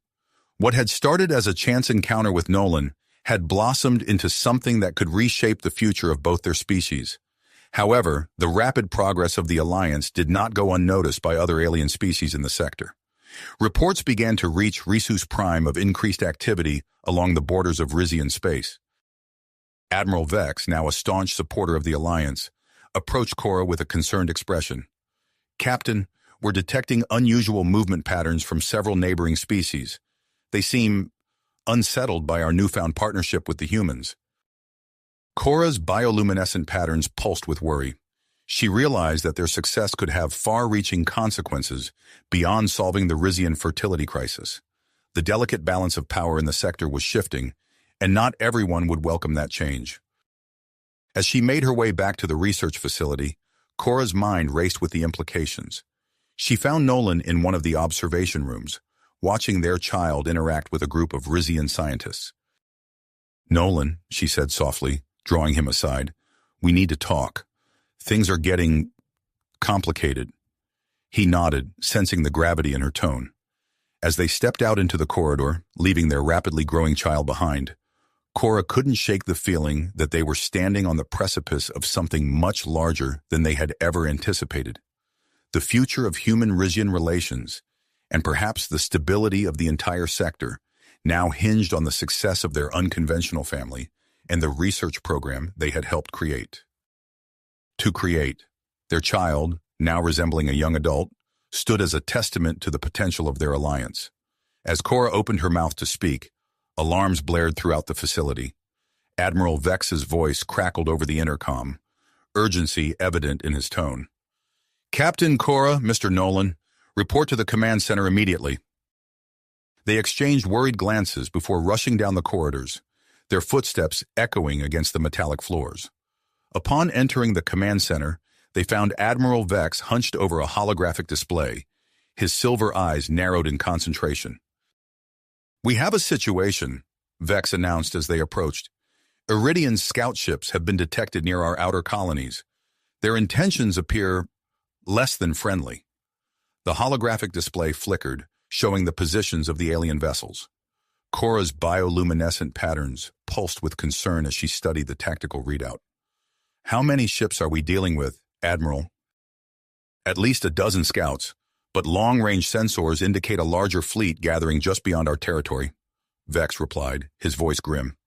What had started as a chance encounter with Nolan had blossomed into something that could reshape the future of both their species. However, the rapid progress of the alliance did not go unnoticed by other alien species in the sector. Reports began to reach Rhesus Prime of increased activity along the borders of Rizian space. Admiral Vex, now a staunch supporter of the alliance, approached Cora with a concerned expression. "Captain, we're detecting unusual movement patterns from several neighboring species. They seem unsettled by our newfound partnership with the humans." Cora's bioluminescent patterns pulsed with worry. She realized that their success could have far-reaching consequences beyond solving the Rizian fertility crisis. The delicate balance of power in the sector was shifting, and not everyone would welcome that change. As she made her way back to the research facility, Cora's mind raced with the implications. She found Nolan in one of the observation rooms, watching their child interact with a group of Rizian scientists. "Nolan," she said softly, drawing him aside, "we need to talk. Things are getting complicated." He nodded, sensing the gravity in her tone. As they stepped out into the corridor, leaving their rapidly growing child behind, Cora couldn't shake the feeling that they were standing on the precipice of something much larger than they had ever anticipated. the future of human-Rizian relations, and perhaps the stability of the entire sector, now hinged on the success of their unconventional family and the research program they had helped create. To create, their child, now resembling a young adult, stood as a testament to the potential of their alliance. As Cora opened her mouth to speak, alarms blared throughout the facility. Admiral Vex's voice crackled over the intercom, urgency evident in his tone. "Captain Cora, Mr. Nolan, report to the command center immediately." They exchanged worried glances before rushing down the corridors, their footsteps echoing against the metallic floors. Upon entering the command center, they found Admiral Vex hunched over a holographic display, his silver eyes narrowed in concentration. "We have a situation," Vex announced as they approached. "Iridian scout ships have been detected near our outer colonies. Their intentions appear less than friendly." The holographic display flickered, showing the positions of the alien vessels. Cora's bioluminescent patterns pulsed with concern as she studied the tactical readout. "How many ships are we dealing with, Admiral?" "At least a dozen scouts, but long-range sensors indicate a larger fleet gathering just beyond our territory," Vex replied, his voice grim.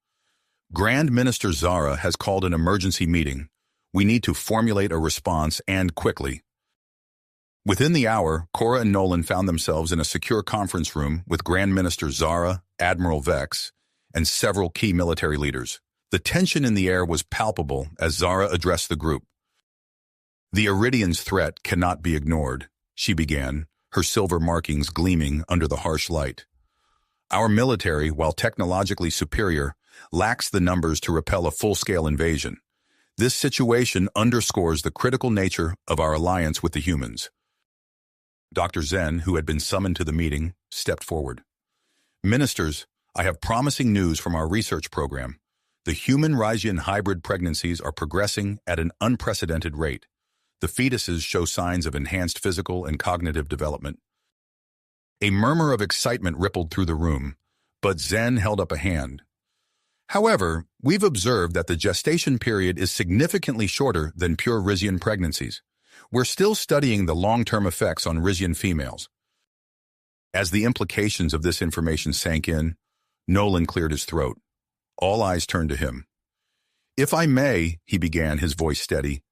"Grand Minister Zara has called an emergency meeting. We need to formulate a response, and quickly." Within the hour, Cora and Nolan found themselves in a secure conference room with Grand Minister Zara, Admiral Vex, and several key military leaders. The tension in the air was palpable as Zara addressed the group. "The Iridians' threat cannot be ignored," she began, her silver markings gleaming under the harsh light. "Our military, while technologically superior, lacks the numbers to repel a full-scale invasion. This situation underscores the critical nature of our alliance with the humans." Dr. Zen, who had been summoned to the meeting, stepped forward. "Ministers, I have promising news from our research program. The human-Rizian hybrid pregnancies are progressing at an unprecedented rate. The fetuses show signs of enhanced physical and cognitive development." A murmur of excitement rippled through the room, but Zen held up a hand. "However, we've observed that the gestation period is significantly shorter than pure Rizian pregnancies. We're still studying the long-term effects on Rizian females." As the implications of this information sank in, Nolan cleared his throat. All eyes turned to him. "If I may," he began, his voice steady,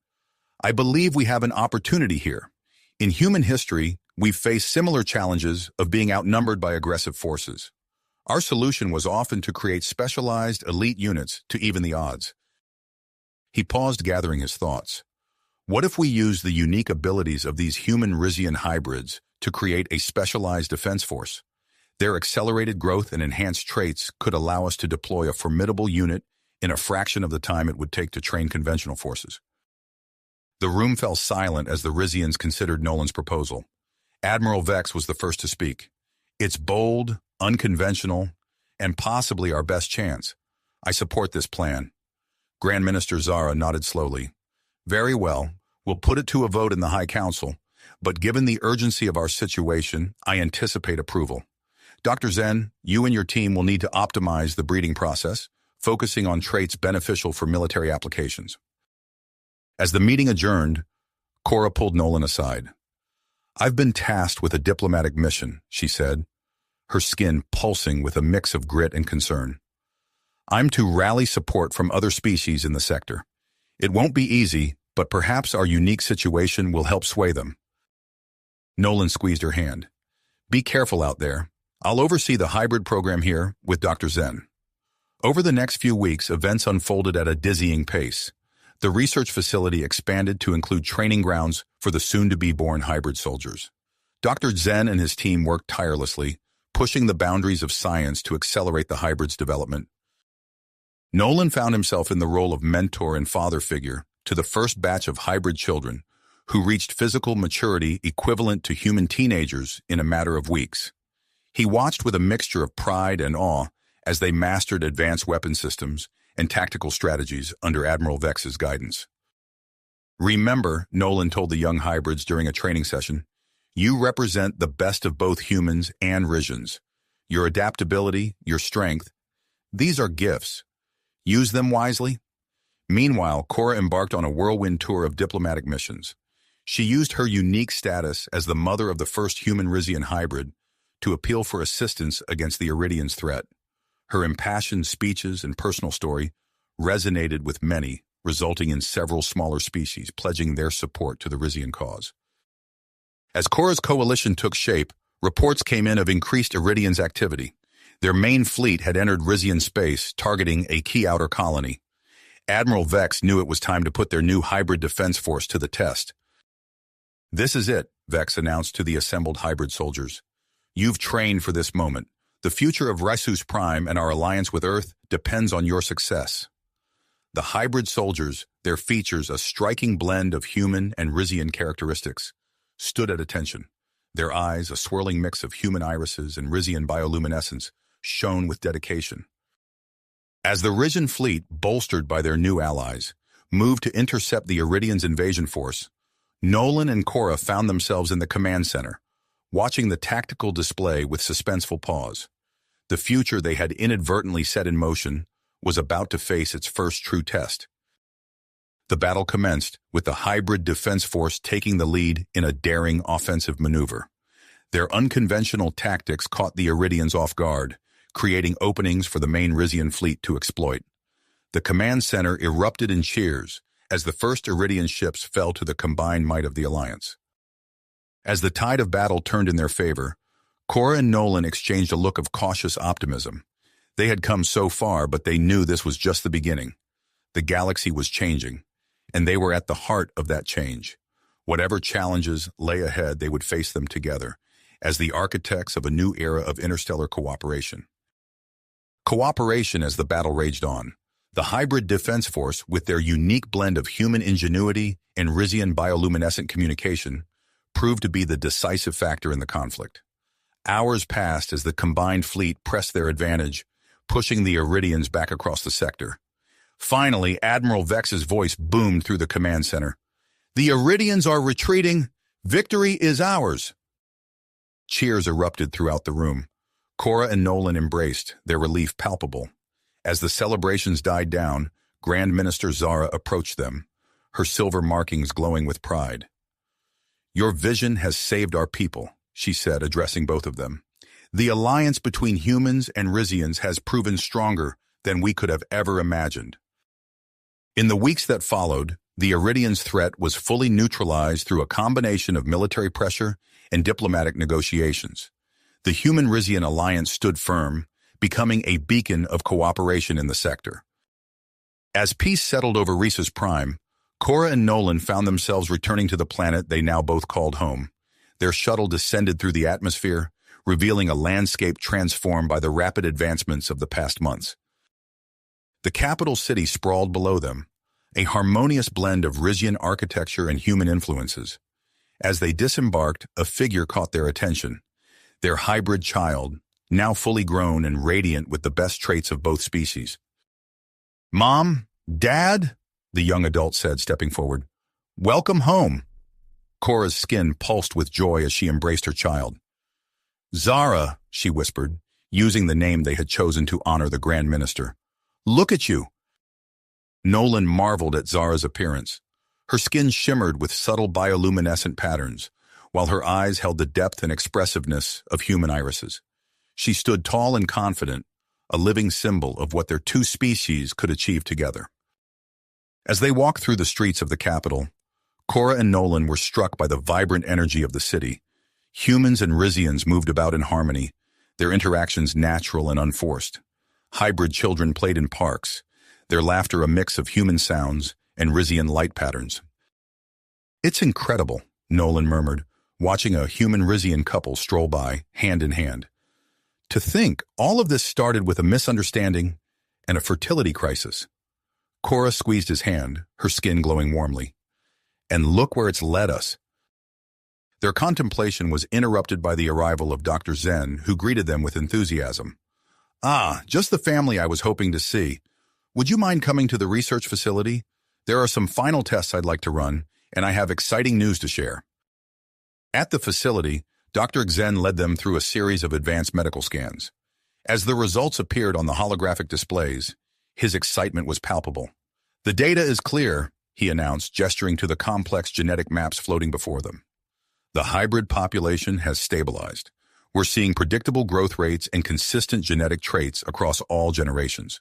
"I believe we have an opportunity here. In human history, we've faced similar challenges of being outnumbered by aggressive forces. Our solution was often to create specialized, elite units to even the odds." He paused, gathering his thoughts. "What if we use the unique abilities of these human-Rizian hybrids to create a specialized defense force? Their accelerated growth and enhanced traits could allow us to deploy a formidable unit in a fraction of the time it would take to train conventional forces." The room fell silent as the Rizians considered Nolan's proposal. Admiral Vex was the first to speak. "It's bold, unconventional, and possibly our best chance. I support this plan." Grand Minister Zara nodded slowly. "Very well, we'll put it to a vote in the High Council, but given the urgency of our situation, I anticipate approval. Dr. Zen, you and your team will need to optimize the breeding process, focusing on traits beneficial for military applications." As the meeting adjourned, Cora pulled Nolan aside. "I've been tasked with a diplomatic mission," she said, her skin pulsing with a mix of grit and concern. "I'm to rally support from other species in the sector. It won't be easy, but perhaps our unique situation will help sway them." Nolan squeezed her hand. "Be careful out there. I'll oversee the hybrid program here with Dr. Zen." Over the next few weeks, events unfolded at a dizzying pace. The research facility expanded to include training grounds for the soon-to-be-born hybrid soldiers. Dr. Zen and his team worked tirelessly, pushing the boundaries of science to accelerate the hybrid's development. Nolan found himself in the role of mentor and father figure to the first batch of hybrid children who reached physical maturity equivalent to human teenagers in a matter of weeks. He watched with a mixture of pride and awe as they mastered advanced weapon systems and tactical strategies under Admiral Vex's guidance. "Remember," Nolan told the young hybrids during a training session, "you represent the best of both humans and Rizians. Your adaptability, your strength, these are gifts. Use them wisely." Meanwhile, Cora embarked on a whirlwind tour of diplomatic missions. She used her unique status as the mother of the first human-Rizian hybrid to appeal for assistance against the Iridians' threat. Her impassioned speeches and personal story resonated with many, resulting in several smaller species pledging their support to the Rizian cause. As Cora's coalition took shape, reports came in of increased Iridians' activity. Their main fleet had entered Rizian space, targeting a key outer colony. Admiral Vex knew it was time to put their new hybrid defense force to the test. "This is it," Vex announced to the assembled hybrid soldiers. "You've trained for this moment. The future of Resus Prime and our alliance with Earth depends on your success." The hybrid soldiers, their features a striking blend of human and Rizian characteristics, stood at attention. Their eyes, a swirling mix of human irises and Rizian bioluminescence, shone with dedication. As the Rizian fleet, bolstered by their new allies, moved to intercept the Iridians' invasion force, Nolan and Cora found themselves in the command center, watching the tactical display with suspenseful pause. The future they had inadvertently set in motion was about to face its first true test. The battle commenced, with the hybrid defense force taking the lead in a daring offensive maneuver. Their unconventional tactics caught the Iridians off guard, creating openings for the main Rizian fleet to exploit. The command center erupted in cheers as the first Iridian ships fell to the combined might of the Alliance. As the tide of battle turned in their favor, Cora and Nolan exchanged a look of cautious optimism. They had come so far, but they knew this was just the beginning. The galaxy was changing, and they were at the heart of that change. Whatever challenges lay ahead, they would face them together, as the architects of a new era of interstellar cooperation. Cooperation as the battle raged on. The hybrid defense force, with their unique blend of human ingenuity and Rizian bioluminescent communication, proved to be the decisive factor in the conflict. Hours passed as the combined fleet pressed their advantage, pushing the Iridians back across the sector. Finally, Admiral Vex's voice boomed through the command center. "The Iridians are retreating. Victory is ours." Cheers erupted throughout the room. Cora and Nolan embraced, their relief palpable. As the celebrations died down, Grand Minister Zara approached them, her silver markings glowing with pride. "Your vision has saved our people," she said, addressing both of them. "The alliance between humans and Rizians has proven stronger than we could have ever imagined." In the weeks that followed, the Iridians' threat was fully neutralized through a combination of military pressure and diplomatic negotiations. The human-Rizian alliance stood firm, becoming a beacon of cooperation in the sector. As peace settled over Resus Prime, Cora and Nolan found themselves returning to the planet they now both called home. Their shuttle descended through the atmosphere, revealing a landscape transformed by the rapid advancements of the past months. The capital city sprawled below them, a harmonious blend of Rizian architecture and human influences. As they disembarked, a figure caught their attention. Their hybrid child, now fully grown and radiant with the best traits of both species. "Mom, Dad," the young adult said, stepping forward. "Welcome home." Cora's skin pulsed with joy as she embraced her child. "Zara," she whispered, using the name they had chosen to honor the Grand Minister. "Look at you." Nolan marveled at Zara's appearance. Her skin shimmered with subtle bioluminescent patterns, while her eyes held the depth and expressiveness of human irises. She stood tall and confident, a living symbol of what their two species could achieve together. As they walked through the streets of the capital, Cora and Nolan were struck by the vibrant energy of the city. Humans and Rizians moved about in harmony, their interactions natural and unforced. Hybrid children played in parks, their laughter a mix of human sounds and Rizian light patterns. "It's incredible," Nolan murmured, watching a human Rizian couple stroll by, hand in hand. "To think all of this started with a misunderstanding and a fertility crisis." Cora squeezed his hand, her skin glowing warmly. "And look where it's led us." Their contemplation was interrupted by the arrival of Dr. Zen, who greeted them with enthusiasm. "Ah, just the family I was hoping to see. Would you mind coming to the research facility? There are some final tests I'd like to run, and I have exciting news to share." At the facility, Dr. Zen led them through a series of advanced medical scans. As the results appeared on the holographic displays, his excitement was palpable. "The data is clear," he announced, gesturing to the complex genetic maps floating before them. The hybrid population has stabilized. We're seeing predictable growth rates and consistent genetic traits across all generations.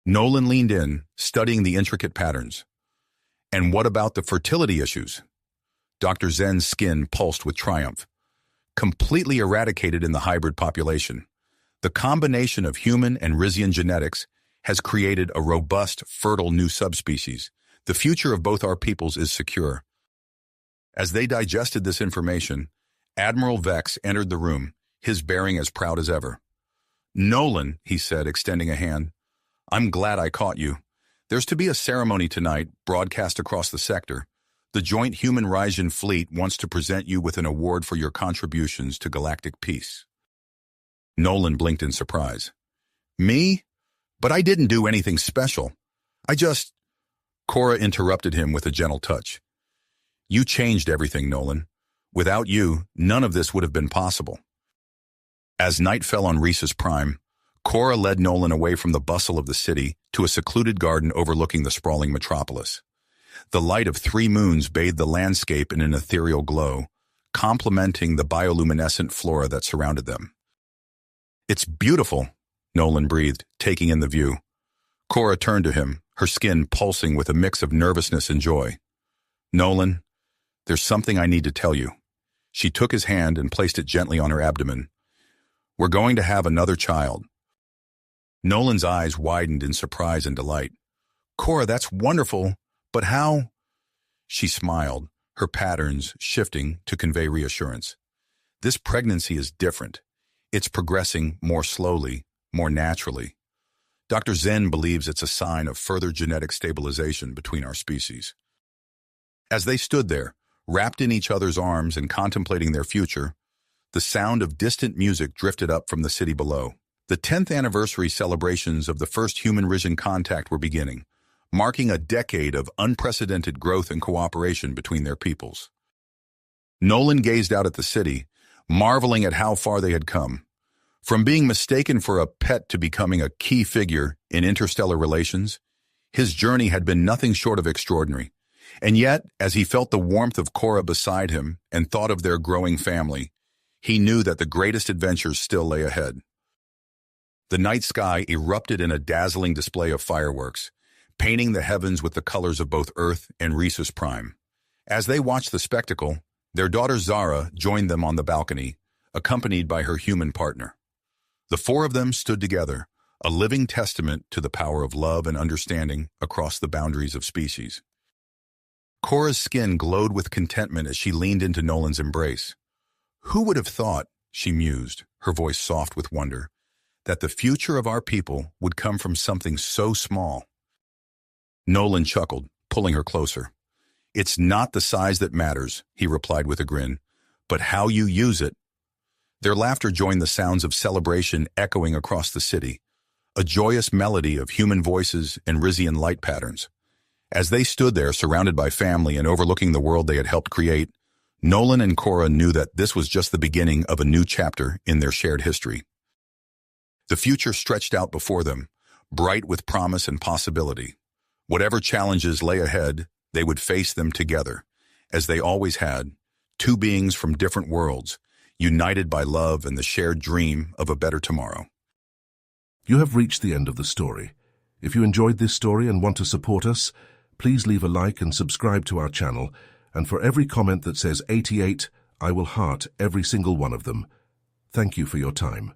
Nolan leaned in, studying the intricate patterns. And what about the fertility issues? Dr. Zen's skin pulsed with triumph. Completely eradicated in the hybrid population, the combination of human and Rizian genetics has created a robust, fertile new subspecies. The future of both our peoples is secure. As they digested this information, Admiral Vex entered the room, his bearing as proud as ever. "Nolan," he said, extending a hand, "I'm glad I caught you. There's to be a ceremony tonight, broadcast across the sector. The joint human-Rizian fleet wants to present you with an award for your contributions to galactic peace." Nolan blinked in surprise. "Me? But I didn't do anything special. Cora interrupted him with a gentle touch. "You changed everything, Nolan. Without you, none of this would have been possible." As night fell on Rhesus Prime, Cora led Nolan away from the bustle of the city to a secluded garden overlooking the sprawling metropolis. The light of 3 moons bathed the landscape in an ethereal glow, complementing the bioluminescent flora that surrounded them. "It's beautiful," Nolan breathed, taking in the view. Cora turned to him, her skin pulsing with a mix of nervousness and joy. "Nolan, there's something I need to tell you." She took his hand and placed it gently on her abdomen. "We're going to have another child." Nolan's eyes widened in surprise and delight. "Cora, that's wonderful, but how?" She smiled, her patterns shifting to convey reassurance. "This pregnancy is different. It's progressing more slowly, more naturally. Dr. Zen believes it's a sign of further genetic stabilization between our species." As they stood there, wrapped in each other's arms and contemplating their future, the sound of distant music drifted up from the city below. The 10th anniversary celebrations of the first human-Rizian contact were beginning, marking a decade of unprecedented growth and cooperation between their peoples. Nolan gazed out at the city, marveling at how far they had come. From being mistaken for a pet to becoming a key figure in interstellar relations, his journey had been nothing short of extraordinary. And yet, as he felt the warmth of Cora beside him and thought of their growing family, he knew that the greatest adventures still lay ahead. The night sky erupted in a dazzling display of fireworks, painting the heavens with the colors of both Earth and Rhesus Prime. As they watched the spectacle, their daughter Zara joined them on the balcony, accompanied by her human partner. The 4 of them stood together, a living testament to the power of love and understanding across the boundaries of species. Cora's skin glowed with contentment as she leaned into Nolan's embrace. "Who would have thought," she mused, her voice soft with wonder, "that the future of our people would come from something so small?" Nolan chuckled, pulling her closer. "It's not the size that matters," he replied with a grin, "but how you use it." Their laughter joined the sounds of celebration echoing across the city, a joyous melody of human voices and Rizian light patterns. As they stood there, surrounded by family and overlooking the world they had helped create, Nolan and Cora knew that this was just the beginning of a new chapter in their shared history. The future stretched out before them, bright with promise and possibility. Whatever challenges lay ahead, they would face them together, as they always had, 2 beings from different worlds, united by love and the shared dream of a better tomorrow. You have reached the end of the story. If you enjoyed this story and want to support us, please leave a like and subscribe to our channel, and for every comment that says 88, I will heart every single one of them. Thank you for your time.